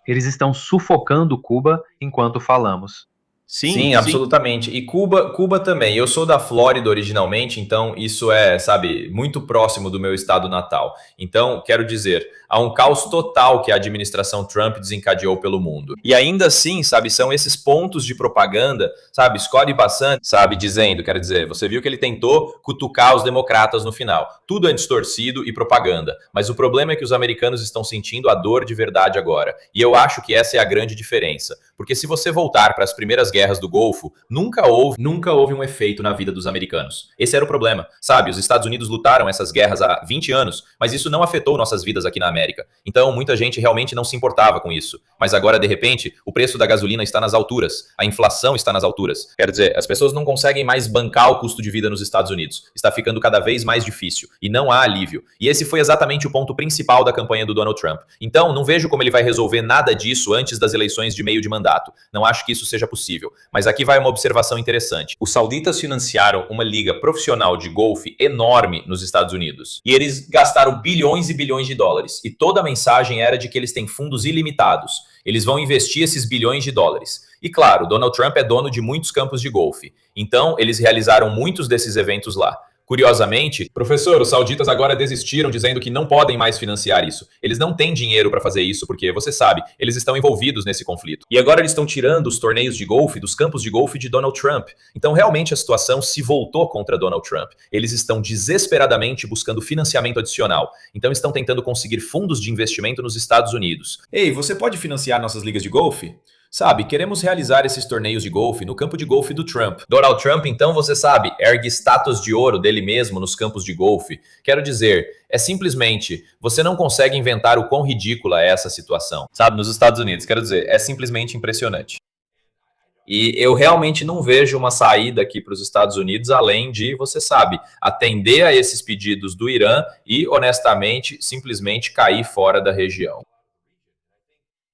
Eles estão sufocando Cuba enquanto falamos. Sim, absolutamente. E Cuba também. Eu sou da Flórida originalmente, então isso é, sabe, muito próximo do meu estado natal. Então, quero dizer, há um caos total que a administração Trump desencadeou pelo mundo. E ainda assim, sabe, são esses pontos de propaganda, sabe, Scott Bassant, sabe, dizendo, quero dizer, você viu que ele tentou cutucar os democratas no final. Tudo é distorcido e propaganda. Mas o problema é que os americanos estão sentindo a dor de verdade agora. E eu acho que essa é a grande diferença. Porque se você voltar para as primeiras guerras do Golfo, nunca houve um efeito na vida dos americanos. Esse era o problema. Sabe, os Estados Unidos lutaram essas guerras há 20 anos, mas isso não afetou nossas vidas aqui na América. Então, muita gente realmente não se importava com isso. Mas agora, de repente, o preço da gasolina está nas alturas. A inflação está nas alturas. Quer dizer, as pessoas não conseguem mais bancar o custo de vida nos Estados Unidos. Está ficando cada vez mais difícil. E não há alívio. E esse foi exatamente o ponto principal da campanha do Donald Trump. Então, não vejo como ele vai resolver nada disso antes das eleições de meio de mandato. Não acho que isso seja possível. Mas aqui vai uma observação interessante. Os sauditas financiaram uma liga profissional de golfe enorme nos Estados Unidos. E eles gastaram bilhões e bilhões de dólares. E toda a mensagem era de que eles têm fundos ilimitados. Eles vão investir esses bilhões de dólares. E claro, Donald Trump é dono de muitos campos de golfe. Então, eles realizaram muitos desses eventos lá. Curiosamente, professor, os sauditas agora desistiram dizendo que não podem mais financiar isso. Eles não têm dinheiro para fazer isso porque, você sabe, eles estão envolvidos nesse conflito. E agora eles estão tirando os torneios de golfe dos campos de golfe de Donald Trump. Então, realmente, a situação se voltou contra Donald Trump. Eles estão desesperadamente buscando financiamento adicional. Então, estão tentando conseguir fundos de investimento nos Estados Unidos. Ei, você pode financiar nossas ligas de golfe? Sabe, queremos realizar esses torneios de golfe no campo de golfe do Trump. Donald Trump, então, você sabe, ergue estátuas de ouro dele mesmo nos campos de golfe. Quero dizer, é simplesmente, você não consegue inventar o quão ridícula é essa situação. Sabe, nos Estados Unidos, quero dizer, é simplesmente impressionante. E eu realmente não vejo uma saída aqui para os Estados Unidos, além de, você sabe, atender a esses pedidos do Irã e, honestamente, simplesmente cair fora da região.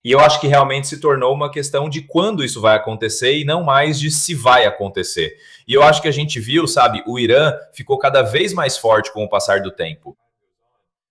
E eu acho que realmente se tornou uma questão de quando isso vai acontecer e não mais de se vai acontecer. E eu acho que a gente viu, sabe, o Irã ficou cada vez mais forte com o passar do tempo.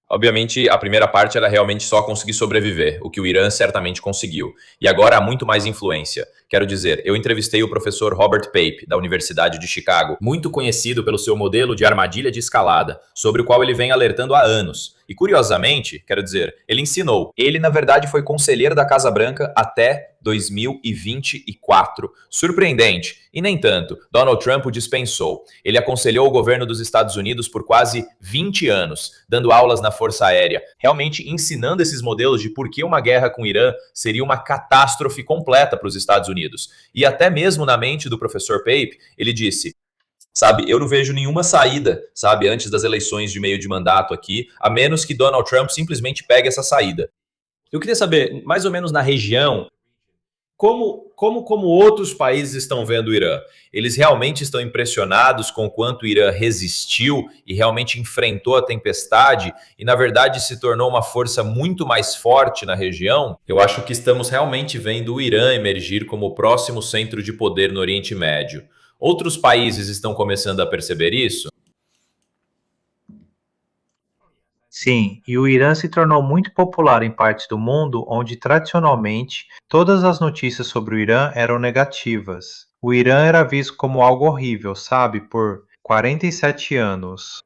Obviamente, a primeira parte era realmente só conseguir sobreviver, o que o Irã certamente conseguiu. E agora há muito mais influência. Quero dizer, eu entrevistei o professor Robert Pape, da Universidade de Chicago, muito conhecido pelo seu modelo de armadilha de escalada, sobre o qual ele vem alertando há anos. E curiosamente, quero dizer, ele ensinou. Ele, na verdade, foi conselheiro da Casa Branca até 2024. Surpreendente. E nem tanto. Donald Trump o dispensou. Ele aconselhou o governo dos Estados Unidos por quase 20 anos, dando aulas na Força Aérea, realmente ensinando esses modelos de por que uma guerra com o Irã seria uma catástrofe completa para os Estados Unidos. E até mesmo na mente do professor Pape, ele disse: sabe, eu não vejo nenhuma saída, sabe, antes das eleições de meio de mandato aqui, a menos que Donald Trump simplesmente pegue essa saída. Eu queria saber, mais ou menos na região, como outros países estão vendo o Irã? Eles realmente estão impressionados com o quanto o Irã resistiu e realmente enfrentou a tempestade e, na verdade, se tornou uma força muito mais forte na região? Eu acho que estamos realmente vendo o Irã emergir como o próximo centro de poder no Oriente Médio. Outros países estão começando a perceber isso? Sim, e o Irã se tornou muito popular em partes do mundo onde, tradicionalmente, todas as notícias sobre o Irã eram negativas. O Irã era visto como algo horrível, sabe, por 47 anos.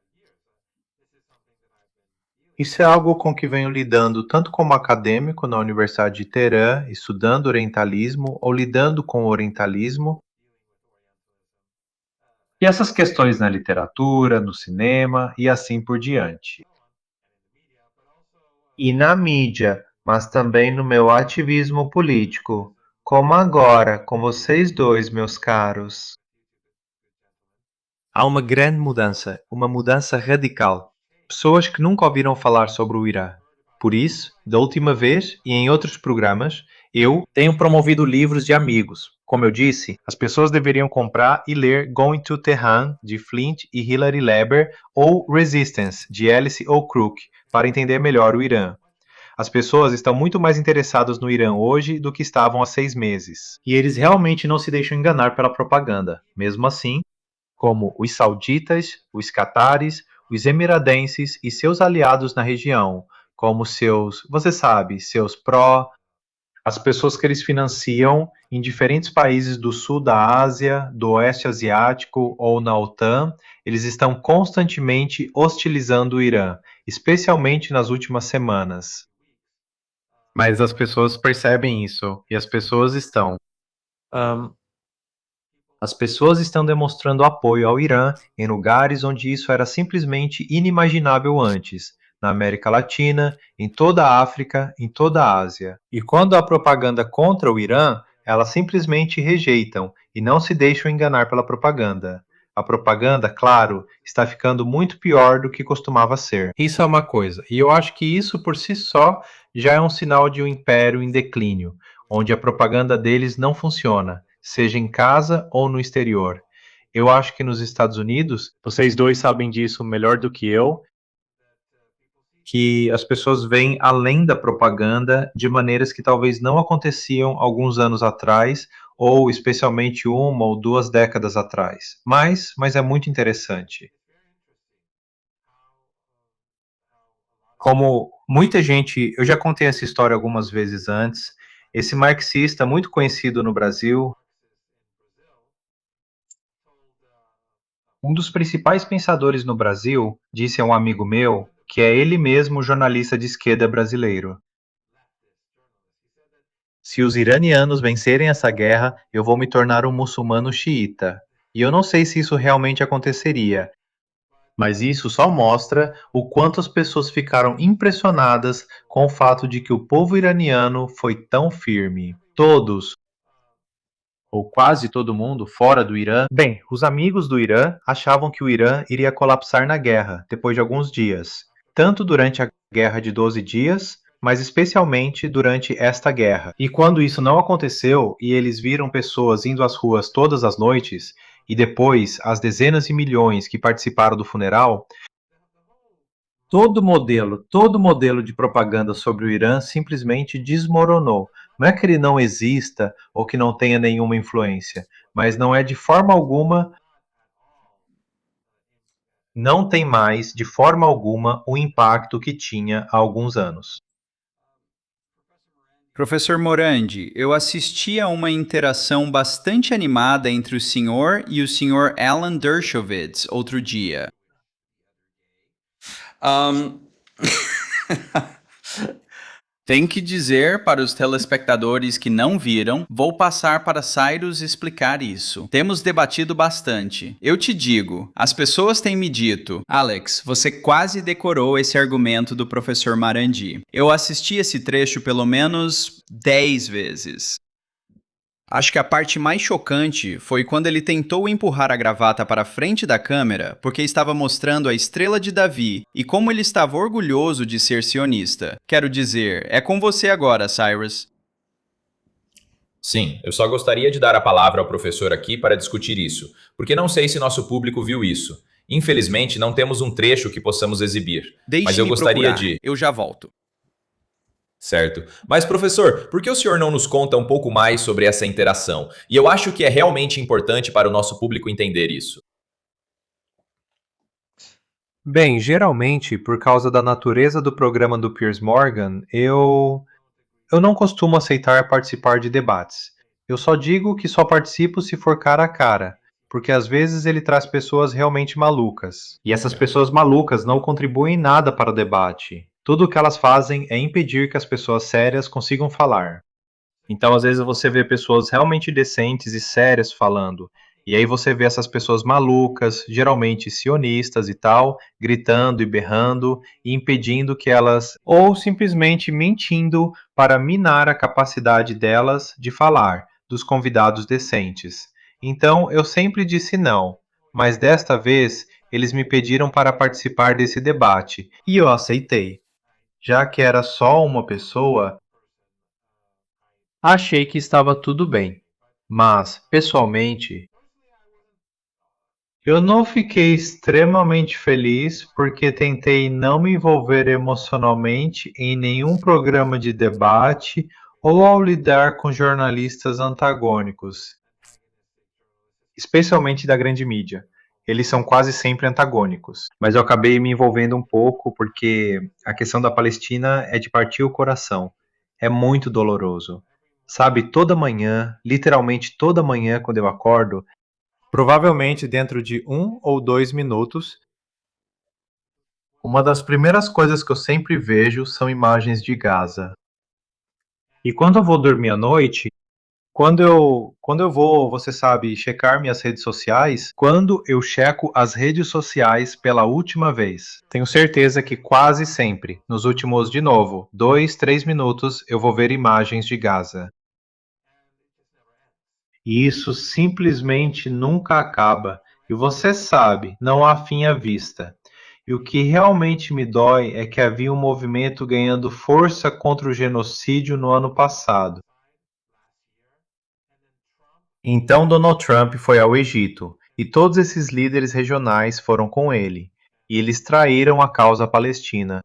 Isso é algo com que venho lidando tanto como acadêmico na Universidade de Teherã, estudando orientalismo ou lidando com o orientalismo, e essas questões na literatura, no cinema e assim por diante. E na mídia, mas também no meu ativismo político, como agora com vocês dois, meus caros. Há uma grande mudança, uma mudança radical. Pessoas que nunca ouviram falar sobre o Irã. Por isso, da última vez e em outros programas, eu tenho promovido livros de amigos. Como eu disse, as pessoas deveriam comprar e ler Going to Tehran, de Flint e Hilary Leber, ou Resistance, de Alice O'Crook, para entender melhor o Irã. As pessoas estão muito mais interessadas no Irã hoje do que estavam há 6 meses. E eles realmente não se deixam enganar pela propaganda. Mesmo assim, como os sauditas, os catares, os emiradenses e seus aliados na região, como seus, você sabe, seus pró, as pessoas que eles financiam em diferentes países do sul da Ásia, do oeste asiático ou na OTAN, eles estão constantemente hostilizando o Irã, especialmente nas últimas semanas. Mas as pessoas percebem isso e as pessoas estão. As pessoas estão demonstrando apoio ao Irã em lugares onde isso era simplesmente inimaginável antes, na América Latina, em toda a África, em toda a Ásia. E quando há propaganda contra o Irã, elas simplesmente rejeitam e não se deixam enganar pela propaganda. A propaganda, claro, está ficando muito pior do que costumava ser. Isso é uma coisa, e eu acho que isso por si só já é um sinal de um império em declínio, onde a propaganda deles não funciona, seja em casa ou no exterior. Eu acho que nos Estados Unidos, vocês dois sabem disso melhor do que eu, que as pessoas veem além da propaganda de maneiras que talvez não aconteciam alguns anos atrás, ou especialmente 1 ou 2 décadas atrás. Mas é muito interessante. Como muita gente, eu já contei essa história algumas vezes antes, esse marxista muito conhecido no Brasil, um dos principais pensadores no Brasil, disse a um amigo meu, que é ele mesmo jornalista de esquerda brasileiro: se os iranianos vencerem essa guerra, eu vou me tornar um muçulmano xiita. E eu não sei se isso realmente aconteceria, mas isso só mostra o quanto as pessoas ficaram impressionadas com o fato de que o povo iraniano foi tão firme. Todos, ou quase todo mundo, fora do Irã. Bem, os amigos do Irã achavam que o Irã iria colapsar na guerra depois de alguns dias, tanto durante a Guerra de 12 Dias, mas especialmente durante esta guerra. E quando isso não aconteceu e eles viram pessoas indo às ruas todas as noites, e depois as dezenas de milhões que participaram do funeral, todo modelo de propaganda sobre o Irã simplesmente desmoronou. Não é que ele não exista ou que não tenha nenhuma influência, mas não é de forma alguma, não tem mais de forma alguma o impacto que tinha há alguns anos. Professor Morandi, eu assisti a uma interação bastante animada entre o senhor e o senhor Alan Dershowitz outro dia. Tem que dizer para os telespectadores que não viram, vou passar para Cyrus explicar isso. Temos debatido bastante. Eu te digo, as pessoas têm me dito, Alex, você quase decorou esse argumento do professor Marandi. Eu assisti esse trecho pelo menos 10 vezes. Acho que a parte mais chocante foi quando ele tentou empurrar a gravata para a frente da câmera porque estava mostrando a estrela de Davi e como ele estava orgulhoso de ser sionista. Quero dizer, é com você agora, Cyrus. Sim, eu só gostaria de dar a palavra ao professor aqui para discutir isso, porque não sei se nosso público viu isso. Infelizmente, não temos um trecho que possamos exibir. Mas eu Deixe-me gostaria procurar. de... Eu já volto. Certo. Mas, professor, por que o senhor não nos conta um pouco mais sobre essa interação? E eu acho que é realmente importante para o nosso público entender isso. Bem, geralmente, por causa da natureza do programa do Piers Morgan, eu não costumo aceitar participar de debates. Eu só digo que só participo se for cara a cara, porque às vezes ele traz pessoas realmente malucas. E essas pessoas malucas não contribuem em nada para o debate. Tudo o que elas fazem é impedir que as pessoas sérias consigam falar. Então, às vezes, você vê pessoas realmente decentes e sérias falando. E aí você vê essas pessoas malucas, geralmente sionistas e tal, gritando e berrando e impedindo que elas, ou simplesmente mentindo para minar a capacidade delas de falar, dos convidados decentes. Então eu sempre disse não, mas desta vez eles me pediram para participar desse debate e eu aceitei. Já que era só uma pessoa, achei que estava tudo bem. Mas, pessoalmente, Eu não fiquei extremamente feliz porque tentei não me envolver emocionalmente em nenhum programa de debate ou ao lidar com jornalistas antagônicos, especialmente da grande mídia. Eles são quase sempre antagônicos. Mas eu acabei me envolvendo um pouco porque a questão da Palestina é de partir o coração. É muito doloroso. Sabe, toda manhã, literalmente toda manhã, quando eu acordo, provavelmente dentro de 1 ou 2 minutos, uma das primeiras coisas que eu sempre vejo são imagens de Gaza. E quando eu vou dormir à noite, quando eu vou, você sabe, checar minhas redes sociais, quando eu checo as redes sociais pela última vez, tenho certeza que quase sempre, nos últimos, de novo, 2, 3 minutos, eu vou ver imagens de Gaza. E isso simplesmente nunca acaba. E você sabe, não há fim à vista. E o que realmente me dói é que havia um movimento ganhando força contra o genocídio no ano passado. Então Donald Trump foi ao Egito, e todos esses líderes regionais foram com ele, e eles traíram a causa palestina.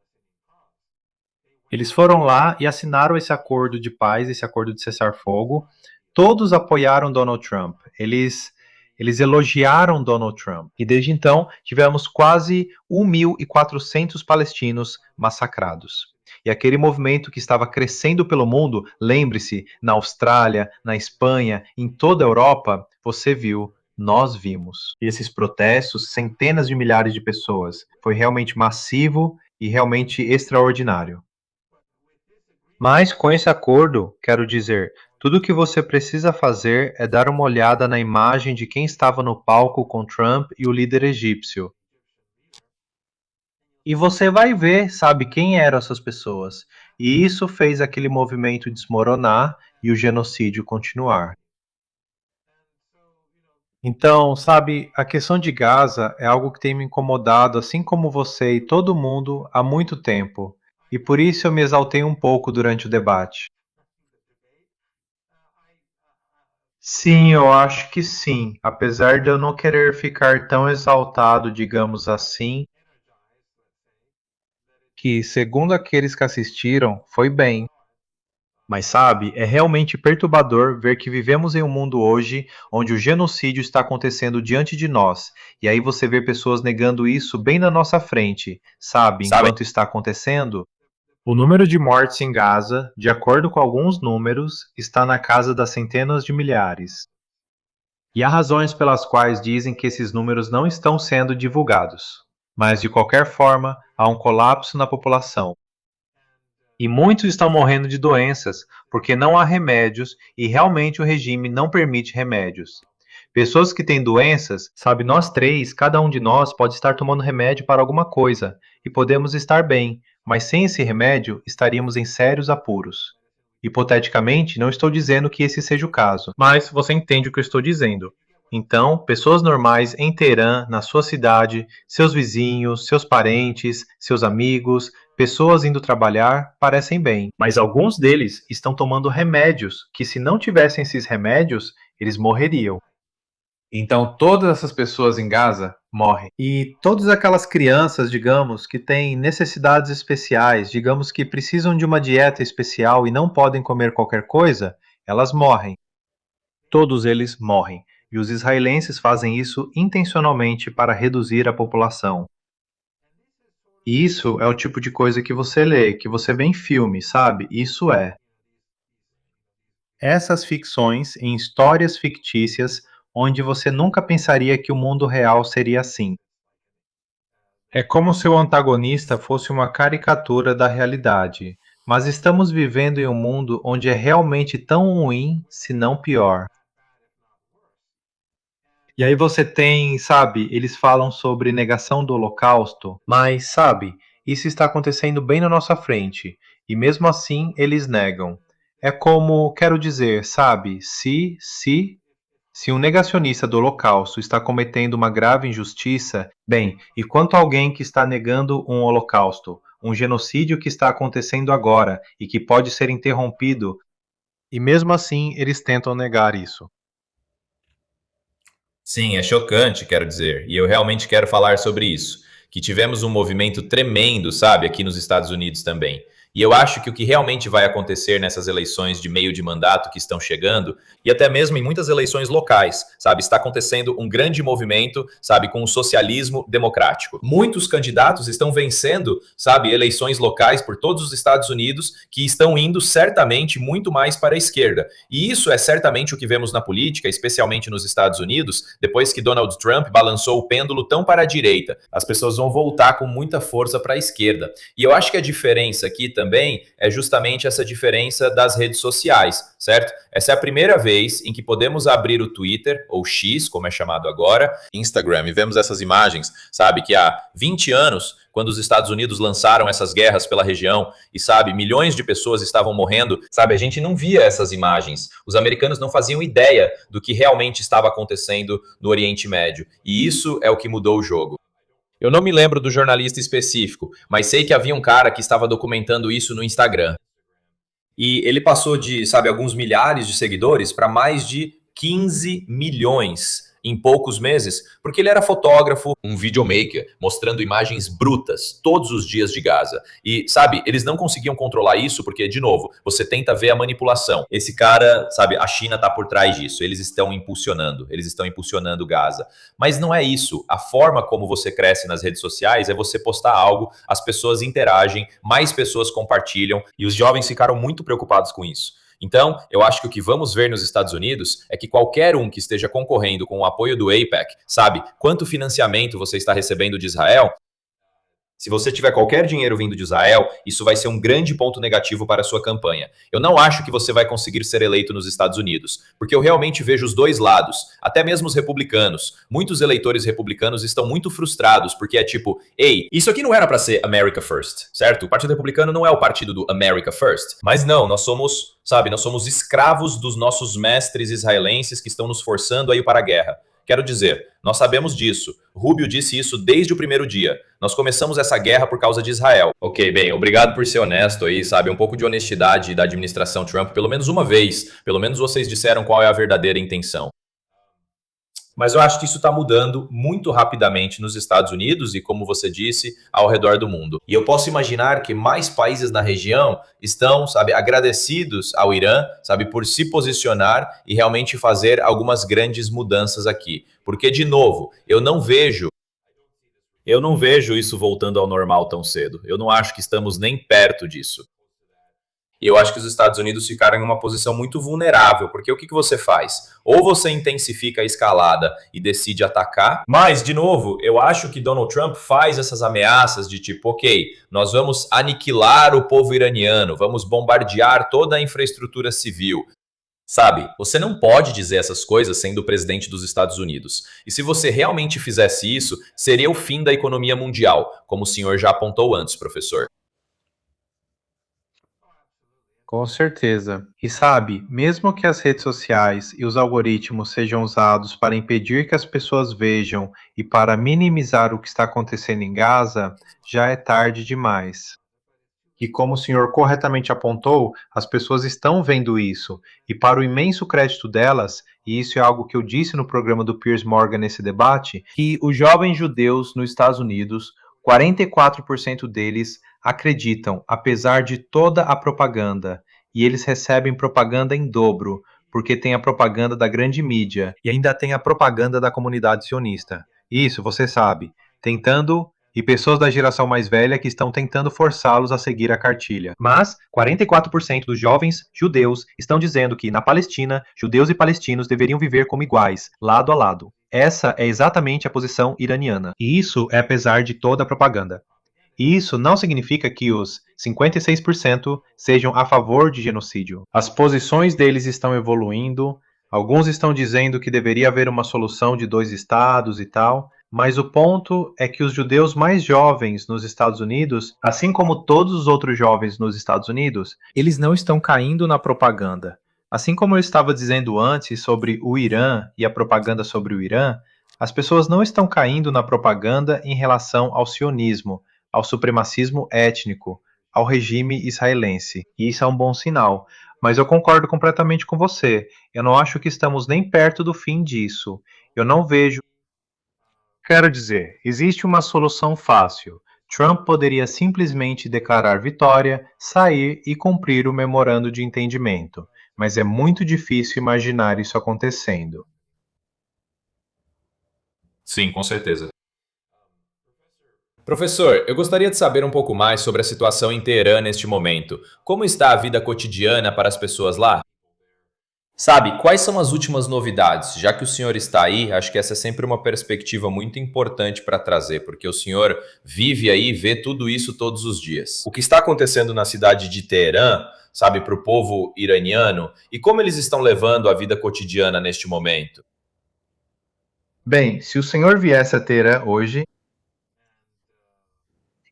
Eles foram lá e assinaram esse acordo de paz, esse acordo de cessar-fogo. Todos apoiaram Donald Trump. Eles elogiaram Donald Trump. E desde então, tivemos quase 1.400 palestinos massacrados. E aquele movimento que estava crescendo pelo mundo, lembre-se, na Austrália, na Espanha, em toda a Europa, você viu, nós vimos. E esses protestos, centenas de milhares de pessoas, foi realmente massivo e realmente extraordinário. Mas com esse acordo, quero dizer, tudo o que você precisa fazer é dar uma olhada na imagem de quem estava no palco com Trump e o líder egípcio. E você vai ver, sabe, quem eram essas pessoas. E isso fez aquele movimento desmoronar e o genocídio continuar. Então, sabe, a questão de Gaza é algo que tem me incomodado, assim como você e todo mundo, há muito tempo. E por isso eu me exaltei um pouco durante o debate. Sim, eu acho que sim. Apesar de eu não querer ficar tão exaltado, digamos assim, que, segundo aqueles que assistiram, foi bem. Mas sabe, é realmente perturbador ver que vivemos em um mundo hoje onde o genocídio está acontecendo diante de nós. E aí você vê pessoas negando isso bem na nossa frente, sabe, enquanto está acontecendo. O número de mortes em Gaza, de acordo com alguns números, está na casa das centenas de milhares. E há razões pelas quais dizem que esses números não estão sendo divulgados. Mas, de qualquer forma, há um colapso na população. E muitos estão morrendo de doenças porque não há remédios e realmente o regime não permite remédios. Pessoas que têm doenças, sabe, nós três, cada um de nós pode estar tomando remédio para alguma coisa e podemos estar bem, mas sem esse remédio estaríamos em sérios apuros. Hipoteticamente, não estou dizendo que esse seja o caso, mas você entende o que eu estou dizendo. Então, pessoas normais em Teherã, na sua cidade, seus vizinhos, seus parentes, seus amigos, pessoas indo trabalhar, parecem bem. Mas alguns deles estão tomando remédios que, se não tivessem esses remédios, eles morreriam. Então, todas essas pessoas em Gaza morrem. E todas aquelas crianças, digamos, que têm necessidades especiais, digamos que precisam de uma dieta especial e não podem comer qualquer coisa, elas morrem. Todos eles morrem. E os israelenses fazem isso intencionalmente para reduzir a população. E isso é o tipo de coisa que você lê, que você vê em filme, sabe? Isso é. Essas ficções em histórias fictícias onde você nunca pensaria que o mundo real seria assim. É como se o antagonista fosse uma caricatura da realidade, mas estamos vivendo em um mundo onde é realmente tão ruim, se não pior. E aí você tem, sabe, eles falam sobre negação do Holocausto, mas, sabe, isso está acontecendo bem na nossa frente, e mesmo assim eles negam. É como, quero dizer, sabe, se um negacionista do Holocausto está cometendo uma grave injustiça, bem, e quanto a alguém que está negando um Holocausto, um genocídio que está acontecendo agora e que pode ser interrompido, e mesmo assim eles tentam negar isso. Sim, é chocante, quero dizer, e eu realmente quero falar sobre isso. Que tivemos um movimento tremendo, sabe, aqui nos Estados Unidos também. E eu acho que o que realmente vai acontecer nessas eleições de meio de mandato que estão chegando, e até mesmo em muitas eleições locais, sabe, está acontecendo um grande movimento, sabe, com o socialismo democrático. Muitos candidatos estão vencendo, sabe, eleições locais por todos os Estados Unidos que estão indo certamente muito mais para a esquerda. E isso é certamente o que vemos na política, especialmente nos Estados Unidos, depois que Donald Trump balançou o pêndulo tão para a direita. As pessoas vão voltar com muita força para a esquerda. E eu acho que a diferença aqui também é justamente essa diferença das redes sociais, certo? Essa é a primeira vez em que podemos abrir o Twitter, ou X, como é chamado agora, Instagram, e vemos essas imagens, sabe, que há 20 anos, quando os Estados Unidos lançaram essas guerras pela região e, sabe, milhões de pessoas estavam morrendo, sabe, a gente não via essas imagens. Os americanos não faziam ideia do que realmente estava acontecendo no Oriente Médio. E isso é o que mudou o jogo. Eu não me lembro do jornalista específico, mas sei que havia um cara que estava documentando isso no Instagram. E ele passou de, sabe, alguns milhares de seguidores para mais de 15 milhões em poucos meses, porque ele era fotógrafo, um videomaker, mostrando imagens brutas todos os dias de Gaza. E, sabe, eles não conseguiam controlar isso porque, de novo, você tenta ver a manipulação. Esse cara, sabe, a China tá por trás disso, eles estão impulsionando Gaza. Mas não é isso. A forma como você cresce nas redes sociais é você postar algo, as pessoas interagem, mais pessoas compartilham, e os jovens ficaram muito preocupados com isso. Então, eu acho que o que vamos ver nos Estados Unidos é que qualquer um que esteja concorrendo com o apoio do AIPAC, sabe quanto financiamento você está recebendo de Israel? Se você tiver qualquer dinheiro vindo de Israel, isso vai ser um grande ponto negativo para a sua campanha. Eu não acho que você vai conseguir ser eleito nos Estados Unidos, porque eu realmente vejo os dois lados, até mesmo os republicanos. Muitos eleitores republicanos estão muito frustrados, porque é tipo, ei, isso aqui não era para ser America First, certo? O Partido Republicano não é o partido do America First. Mas não, nós somos, sabe, nós somos escravos dos nossos mestres israelenses que estão nos forçando a ir para a guerra. Quero dizer, nós sabemos disso. Rubio disse isso desde o primeiro dia. Nós começamos essa guerra por causa de Israel. Ok, bem, obrigado por ser honesto aí, sabe? Um pouco de honestidade da administração Trump, pelo menos uma vez. Pelo menos vocês disseram qual é a verdadeira intenção. Mas eu acho que isso está mudando muito rapidamente nos Estados Unidos e, como você disse, ao redor do mundo. E eu posso imaginar que mais países na região estão, sabe, agradecidos ao Irã, sabe, por se posicionar e realmente fazer algumas grandes mudanças aqui. Porque, de novo, eu não vejo isso voltando ao normal tão cedo. Eu não acho que estamos nem perto disso. E eu acho que os Estados Unidos ficaram em uma posição muito vulnerável, porque o que você faz? Ou você intensifica a escalada e decide atacar, mas, de novo, eu acho que Donald Trump faz essas ameaças de tipo, ok, nós vamos aniquilar o povo iraniano, vamos bombardear toda a infraestrutura civil. Sabe, você não pode dizer essas coisas sendo o presidente dos Estados Unidos. E se você realmente fizesse isso, seria o fim da economia mundial, como o senhor já apontou antes, professor. Com certeza. E sabe, mesmo que as redes sociais e os algoritmos sejam usados para impedir que as pessoas vejam e para minimizar o que está acontecendo em Gaza, já é tarde demais. E como o senhor corretamente apontou, as pessoas estão vendo isso, e para o imenso crédito delas, e isso é algo que eu disse no programa do Piers Morgan nesse debate, que os jovens judeus nos Estados Unidos, 44% deles acreditam, apesar de toda a propaganda, e eles recebem propaganda em dobro, porque tem a propaganda da grande mídia, e ainda tem a propaganda da comunidade sionista. Isso, você sabe, e pessoas da geração mais velha que estão tentando forçá-los a seguir a cartilha. Mas 44% dos jovens judeus estão dizendo que, na Palestina, judeus e palestinos deveriam viver como iguais, lado a lado. Essa é exatamente a posição iraniana. E isso é apesar de toda a propaganda. E isso não significa que os 56% sejam a favor de genocídio. As posições deles estão evoluindo, alguns estão dizendo que deveria haver uma solução de 2 estados e tal, mas o ponto é que os judeus mais jovens nos Estados Unidos, assim como todos os outros jovens nos Estados Unidos, eles não estão caindo na propaganda. Assim como eu estava dizendo antes sobre o Irã e a propaganda sobre o Irã, as pessoas não estão caindo na propaganda em relação ao sionismo, ao supremacismo étnico, ao regime israelense. E isso é um bom sinal. Mas eu concordo completamente com você. Eu não acho que estamos nem perto do fim disso. Eu não vejo. Quero dizer, existe uma solução fácil. Trump poderia simplesmente declarar vitória, sair e cumprir o memorando de entendimento. Mas é muito difícil imaginar isso acontecendo. Sim, com certeza. Professor, eu gostaria de saber um pouco mais sobre a situação em Teherã neste momento. Como está a vida cotidiana para as pessoas lá? Sabe, quais são as últimas novidades? Já que o senhor está aí, acho que essa é sempre uma perspectiva muito importante para trazer, porque o senhor vive aí e vê tudo isso todos os dias. O que está acontecendo na cidade de Teherã, sabe, para o povo iraniano, e como eles estão levando a vida cotidiana neste momento? Bem, se o senhor viesse a Teherã hoje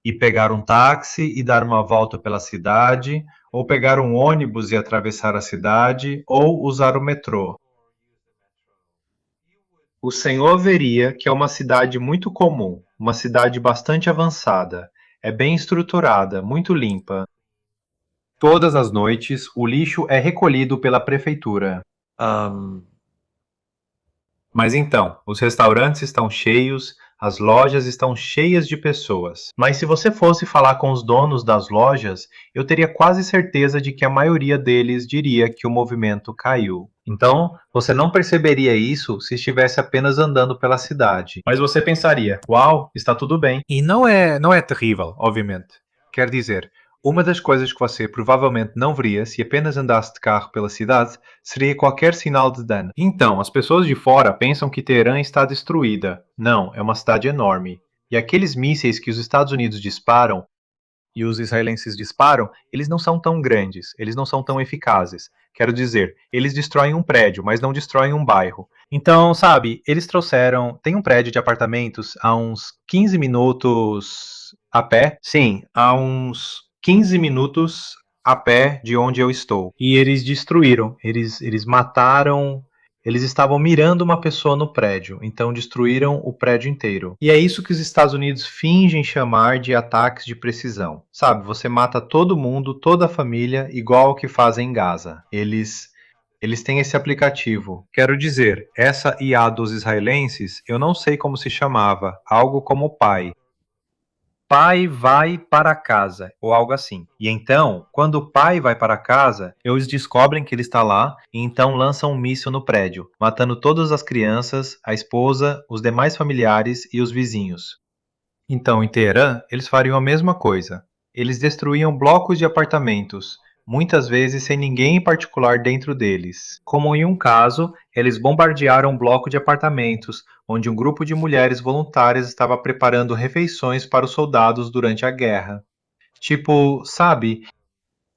e pegar um táxi e dar uma volta pela cidade, ou pegar um ônibus e atravessar a cidade, ou usar o metrô, o senhor veria que é uma cidade muito comum, uma cidade bastante avançada, é bem estruturada, muito limpa. Todas as noites, o lixo é recolhido pela prefeitura. Mas então, os restaurantes estão cheios, as lojas estão cheias de pessoas. Mas se você fosse falar com os donos das lojas, eu teria quase certeza de que a maioria deles diria que o movimento caiu. Então, você não perceberia isso se estivesse apenas andando pela cidade. Mas você pensaria, uau, está tudo bem. E não é terrível, obviamente. Quer dizer, uma das coisas que você provavelmente não veria se apenas andasse de carro pela cidade seria qualquer sinal de dano. Então, as pessoas de fora pensam que Teherã está destruída. Não, é uma cidade enorme. E aqueles mísseis que os Estados Unidos disparam e os israelenses disparam, eles não são tão grandes, eles não são tão eficazes. Quero dizer, eles destroem um prédio, mas não destroem um bairro. Então, sabe, eles trouxeram. Tem um prédio de apartamentos a uns 15 minutos a pé. Sim, a uns 15 minutos a pé de onde eu estou. E eles destruíram, eles mataram. Eles estavam mirando uma pessoa no prédio, então destruíram o prédio inteiro. E é isso que os Estados Unidos fingem chamar de ataques de precisão. Sabe, você mata todo mundo, toda a família, igual ao que fazem em Gaza. Eles têm esse aplicativo. Quero dizer, essa IA dos israelenses, eu não sei como se chamava, algo como pai. Pai vai para casa, ou algo assim. E então, quando o pai vai para casa, eles descobrem que ele está lá e então lançam um míssil no prédio, matando todas as crianças, a esposa, os demais familiares e os vizinhos. Então, em Teherã, eles fariam a mesma coisa. Eles destruíam blocos de apartamentos, muitas vezes sem ninguém em particular dentro deles. Como em um caso, eles bombardearam um bloco de apartamentos, onde um grupo de mulheres voluntárias estava preparando refeições para os soldados durante a guerra. Tipo, sabe,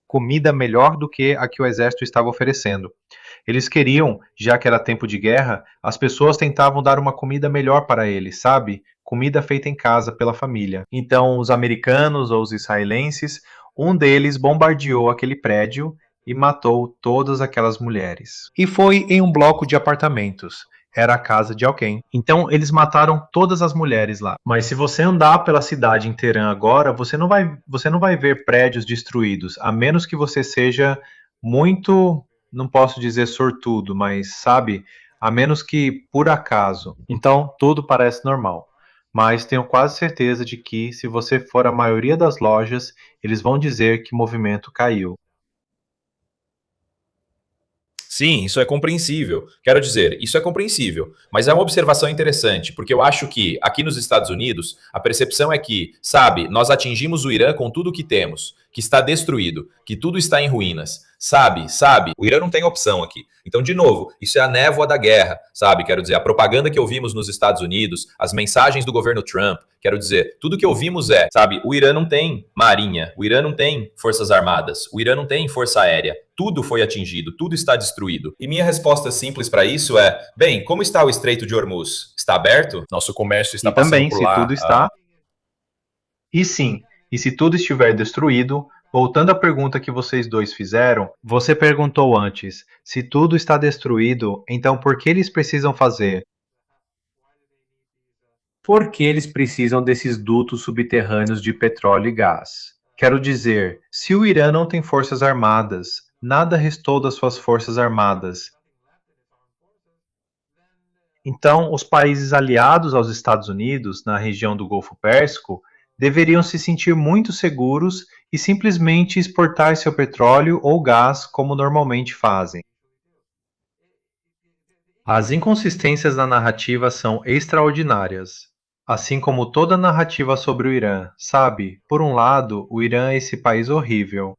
comida melhor do que a que o exército estava oferecendo. Eles queriam, já que era tempo de guerra, as pessoas tentavam dar uma comida melhor para eles, sabe? Comida feita em casa pela família. Então, os americanos ou os israelenses, um deles bombardeou aquele prédio e matou todas aquelas mulheres. E foi em um bloco de apartamentos. Era a casa de alguém. Então eles mataram todas as mulheres lá. Mas se você andar pela cidade em Teherã agora, você não vai ver prédios destruídos, a menos que você seja muito, não posso dizer sortudo, mas sabe, a menos que por acaso. Então tudo parece normal. Mas tenho quase certeza de que, se você for à maioria das lojas, eles vão dizer que o movimento caiu. Sim, isso é compreensível. Quero dizer, isso é compreensível, mas é uma observação interessante, porque eu acho que aqui nos Estados Unidos a percepção é que, sabe, nós atingimos o Irã com tudo o que temos, que está destruído, que tudo está em ruínas. Sabe, o Irã não tem opção aqui. Então, de novo, isso é a névoa da guerra, sabe? Quero dizer, a propaganda que ouvimos nos Estados Unidos, as mensagens do governo Trump, quero dizer, tudo que ouvimos é, sabe, o Irã não tem marinha, o Irã não tem forças armadas, o Irã não tem força aérea. Tudo foi atingido, tudo está destruído. E minha resposta simples para isso é, bem, como está o Estreito de Hormuz? Está aberto? Nosso comércio está passando Também, por se lá. tudo está. E sim, e se tudo estiver destruído, voltando à pergunta que vocês dois fizeram, você perguntou antes, se tudo está destruído, então por que eles precisam fazer? Por que eles precisam desses dutos subterrâneos de petróleo e gás? Quero dizer, se o Irã não tem forças armadas, Nada restou das suas forças armadas. Então, os países aliados aos Estados Unidos, na região do Golfo Pérsico, deveriam se sentir muito seguros e simplesmente exportar seu petróleo ou gás como normalmente fazem. As inconsistências na narrativa são extraordinárias, assim como toda narrativa sobre o Irã, sabe? Por um lado, o Irã é esse país horrível.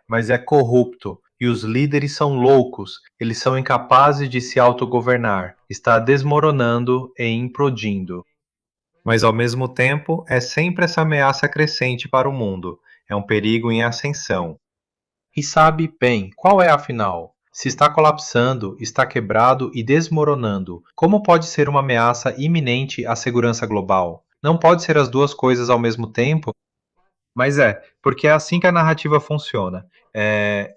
Mas é corrupto, e os líderes são loucos, eles são incapazes de se autogovernar, está desmoronando e implodindo. Mas ao mesmo tempo, é sempre essa ameaça crescente para o mundo, é um perigo em ascensão. E sabe, bem, qual é afinal? Se está colapsando, está quebrado e desmoronando, como pode ser uma ameaça iminente à segurança global? Não pode ser as duas coisas ao mesmo tempo? Mas porque é assim que a narrativa funciona.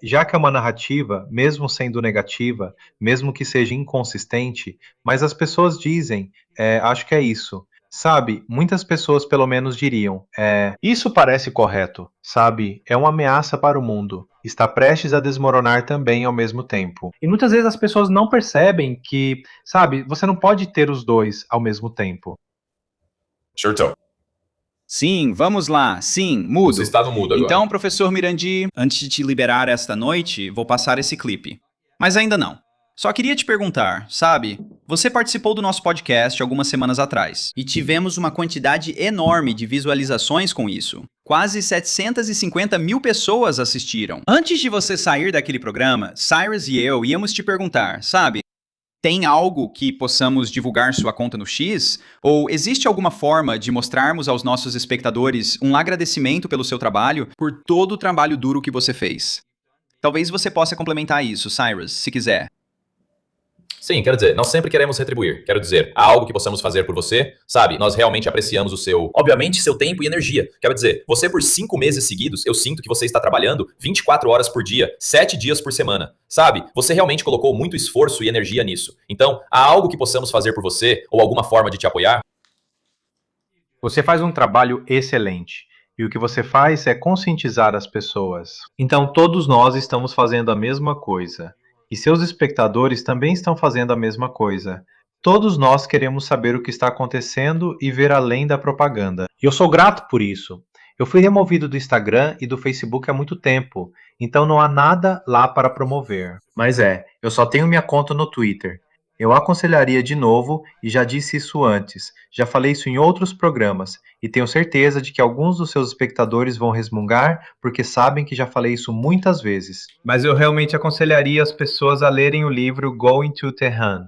Já que é uma narrativa, mesmo sendo negativa, mesmo que seja inconsistente, mas as pessoas dizem, acho que é isso. Sabe, muitas pessoas pelo menos diriam, isso parece correto, sabe, é uma ameaça para o mundo, está prestes a desmoronar também ao mesmo tempo. E muitas vezes as pessoas não percebem que, sabe, você não pode ter os dois ao mesmo tempo. Shurto, Sim, vamos lá. Sim, mudo. você está no mudo agora. Então, professor Mirandi, antes de te liberar esta noite, vou passar esse clipe. Mas ainda não. Só queria te perguntar, sabe? Você participou do nosso podcast algumas semanas atrás e tivemos uma quantidade enorme de visualizações com isso. Quase 750 mil pessoas assistiram. Antes de você sair daquele programa, Cyrus e eu íamos te perguntar, sabe? Tem algo que possamos divulgar sua conta no X? Ou existe alguma forma de mostrarmos aos nossos espectadores um agradecimento pelo seu trabalho, por todo o trabalho duro que você fez? Talvez você possa complementar isso, Cyrus, se quiser. Sim, quero dizer, nós sempre queremos retribuir. Quero dizer, há algo que possamos fazer por você? Sabe, nós realmente apreciamos obviamente, seu tempo e energia. Quero dizer, você por 5 meses seguidos, eu sinto que você está trabalhando 24 horas por dia, 7 dias por semana. Sabe, você realmente colocou muito esforço e energia nisso. Então, há algo que possamos fazer por você ou alguma forma de te apoiar? Você faz um trabalho excelente. E o que você faz é conscientizar as pessoas. Então, todos nós estamos fazendo a mesma coisa. E seus espectadores também estão fazendo a mesma coisa. Todos nós queremos saber o que está acontecendo e ver além da propaganda. E eu sou grato por isso. Eu fui removido do Instagram e do Facebook há muito tempo, então não há nada lá para promover. Mas eu só tenho minha conta no Twitter. Eu aconselharia de novo, e já disse isso antes, já falei isso em outros programas, e tenho certeza de que alguns dos seus espectadores vão resmungar, porque sabem que já falei isso muitas vezes. Mas eu realmente aconselharia as pessoas a lerem o livro Going to Tehran.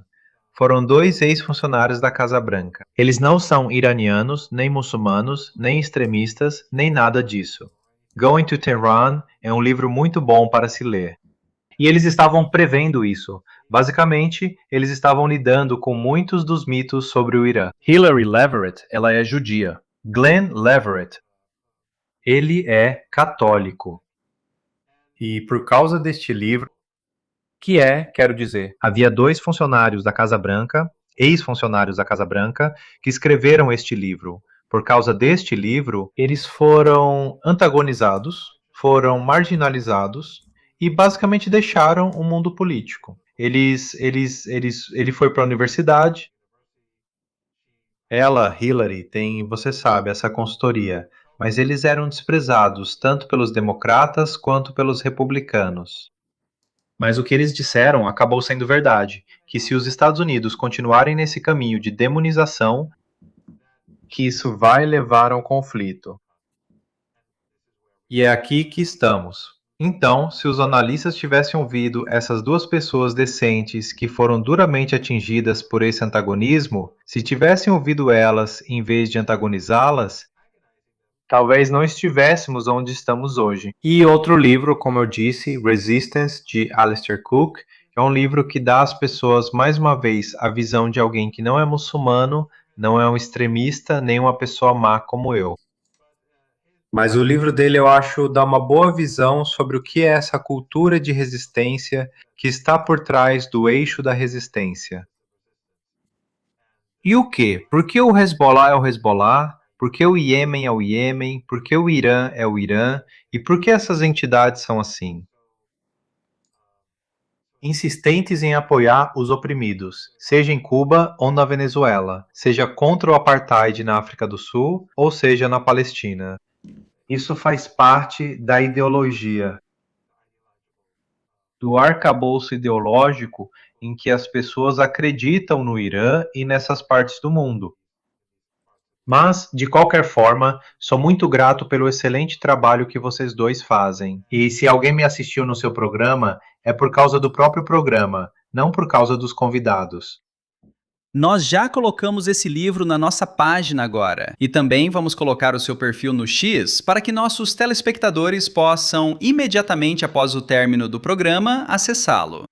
Foram 2 ex-funcionários da Casa Branca. Eles não são iranianos, nem muçulmanos, nem extremistas, nem nada disso. Going to Tehran é um livro muito bom para se ler. E eles estavam prevendo isso. Basicamente, eles estavam lidando com muitos dos mitos sobre o Irã. Hillary Leverett, ela é judia. Glenn Leverett, ele é católico. E por causa deste livro, quero dizer, havia 2 funcionários da Casa Branca, ex-funcionários da Casa Branca, que escreveram este livro. Por causa deste livro, eles foram antagonizados, foram marginalizados, e basicamente deixaram o mundo político. Ele foi para a universidade. Ela, Hillary, tem, você sabe, essa consultoria, mas eles eram desprezados tanto pelos democratas quanto pelos republicanos. Mas o que eles disseram acabou sendo verdade, que se os Estados Unidos continuarem nesse caminho de demonização, que isso vai levar a um conflito. E é aqui que estamos. Então, se os analistas tivessem ouvido essas 2 pessoas decentes que foram duramente atingidas por esse antagonismo, se tivessem ouvido elas em vez de antagonizá-las, talvez não estivéssemos onde estamos hoje. E outro livro, como eu disse, Resistance, de Alistair Cook, é um livro que dá às pessoas, mais uma vez, a visão de alguém que não é muçulmano, não é um extremista, nem uma pessoa má como eu. Mas o livro dele, eu acho, dá uma boa visão sobre o que é essa cultura de resistência que está por trás do eixo da resistência. E o quê? Por que o Hezbollah é o Hezbollah? Por que o Iêmen é o Iêmen? Por que o Irã é o Irã? E por que essas entidades são assim? insistentes em apoiar os oprimidos, seja em Cuba ou na Venezuela, seja contra o apartheid na África do Sul ou seja na Palestina. Isso faz parte da ideologia, do arcabouço ideológico em que as pessoas acreditam no Irã e nessas partes do mundo. Mas, de qualquer forma, sou muito grato pelo excelente trabalho que vocês dois fazem. E se alguém me assistiu no seu programa, é por causa do próprio programa, não por causa dos convidados. Nós já colocamos esse livro na nossa página agora. E também vamos colocar o seu perfil no X para que nossos telespectadores possam, imediatamente após o término do programa, acessá-lo.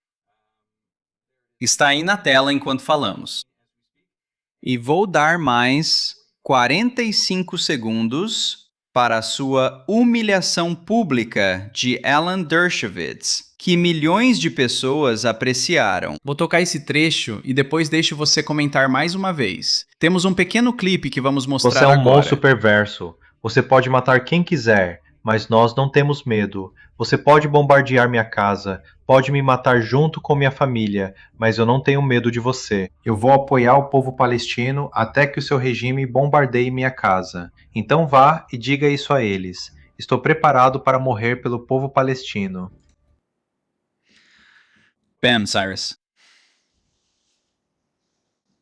Está aí na tela enquanto falamos. E vou dar mais 45 segundos para a sua Humilhação Pública de Alan Dershowitz, que milhões de pessoas apreciaram. Vou tocar esse trecho e depois deixo você comentar mais uma vez. Temos um pequeno clipe que vamos mostrar Você é um agora. monstro perverso. Você pode matar quem quiser, mas nós não temos medo. Você pode bombardear minha casa, pode me matar junto com minha família, mas eu não tenho medo de você. Eu vou apoiar o povo palestino até que o seu regime bombardeie minha casa. Então vá e diga isso a eles. Estou preparado para morrer pelo povo palestino. Bam, Cyrus.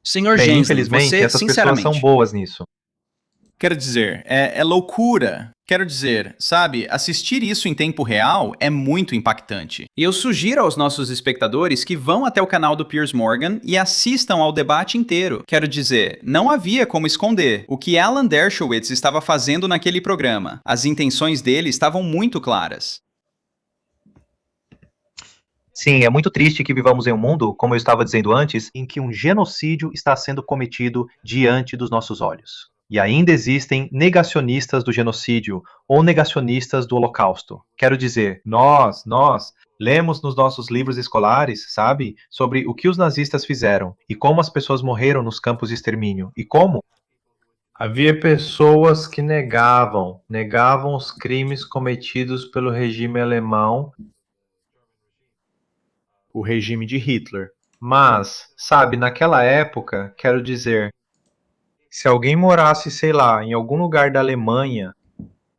Senhor Bem, Gensler, infelizmente, você, essas pessoas sinceramente, são boas nisso. quero dizer, é loucura. Quero dizer, sabe, assistir isso em tempo real é muito impactante. E eu sugiro aos nossos espectadores que vão até o canal do Piers Morgan e assistam ao debate inteiro. Quero dizer, não havia como esconder o que Alan Dershowitz estava fazendo naquele programa. As intenções dele estavam muito claras. Sim, é muito triste que vivamos em um mundo, como eu estava dizendo antes, em que um genocídio está sendo cometido diante dos nossos olhos. E ainda existem negacionistas do genocídio ou negacionistas do Holocausto. Quero dizer, nós lemos nos nossos livros escolares, sabe, sobre o que os nazistas fizeram e como as pessoas morreram nos campos de extermínio. E como? Havia pessoas que negavam os crimes cometidos pelo regime alemão, o regime de Hitler. Mas, sabe, naquela época, quero dizer, se alguém morasse, sei lá, em algum lugar da Alemanha,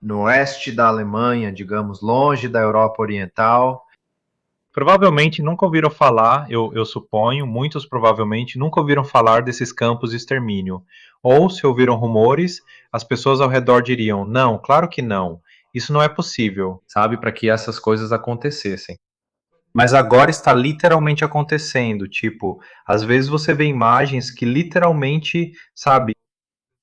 no oeste da Alemanha, digamos, longe da Europa Oriental, provavelmente nunca ouviram falar, eu suponho, muitos provavelmente nunca ouviram falar desses campos de extermínio. Ou, se ouviram rumores, as pessoas ao redor diriam, não, claro que não, isso não é possível, sabe, para que essas coisas acontecessem. Mas agora está literalmente acontecendo, tipo, às vezes você vê imagens que literalmente, sabe,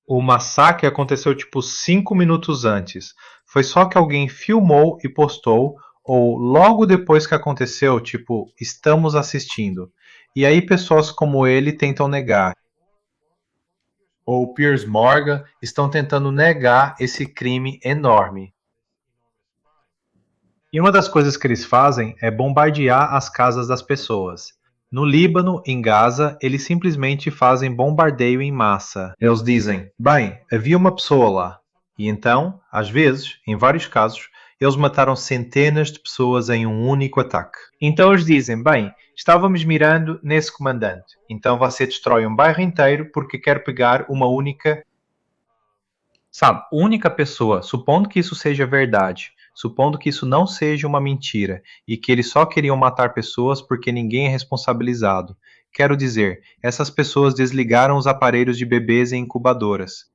o massacre aconteceu tipo 5 minutos antes. Foi só que alguém filmou e postou, ou logo depois que aconteceu, tipo, estamos assistindo. E aí pessoas como ele tentam negar. Ou Piers Morgan estão tentando negar esse crime enorme. E uma das coisas que eles fazem é bombardear as casas das pessoas. No Líbano, em Gaza, eles simplesmente fazem bombardeio em massa. Eles dizem, bem, havia uma pessoa lá. E então, às vezes, em vários casos, eles mataram centenas de pessoas em um único ataque. Então eles dizem, bem, estávamos mirando nesse comandante. Então você destrói um bairro inteiro porque quer pegar uma única... Sabe, única pessoa, supondo que isso seja verdade. Supondo que isso não seja uma mentira e que eles só queriam matar pessoas porque ninguém é responsabilizado. Quero dizer, essas pessoas desligaram os aparelhos de bebês em incubadoras.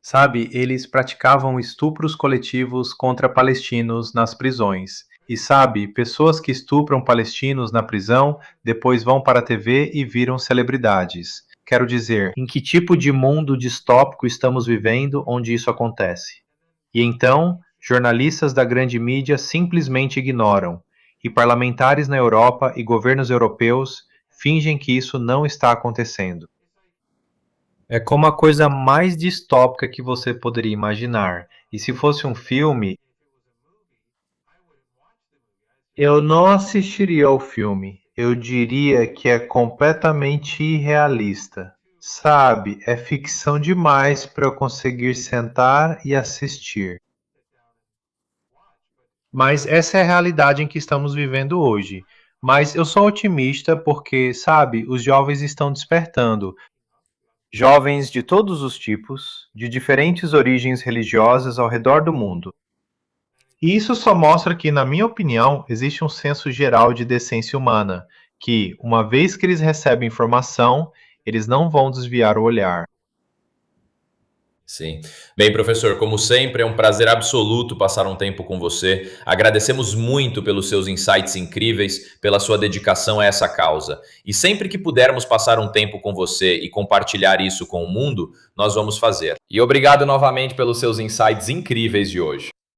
Sabe, eles praticavam estupros coletivos contra palestinos nas prisões. E sabe, pessoas que estupram palestinos na prisão depois vão para a TV e viram celebridades. Quero dizer, em que tipo de mundo distópico estamos vivendo onde isso acontece? E então... jornalistas da grande mídia simplesmente ignoram, e parlamentares na Europa e governos europeus fingem que isso não está acontecendo. É como a coisa mais distópica que você poderia imaginar. E se fosse um filme, eu não assistiria ao filme. Eu diria que é completamente irrealista. Sabe, é ficção demais para eu conseguir sentar e assistir. Mas essa é a realidade em que estamos vivendo hoje. Mas eu sou otimista porque, sabe, os jovens estão despertando. Jovens de todos os tipos, de diferentes origens religiosas ao redor do mundo. E isso só mostra que, na minha opinião, existe um senso geral de decência humana, que, uma vez que eles recebem informação, eles não vão desviar o olhar. Sim. Bem, professor, como sempre, é um prazer absoluto passar um tempo com você. Agradecemos muito pelos seus insights incríveis, pela sua dedicação a essa causa. E sempre que pudermos passar um tempo com você e compartilhar isso com o mundo, nós vamos fazer. E obrigado novamente pelos seus insights incríveis de hoje.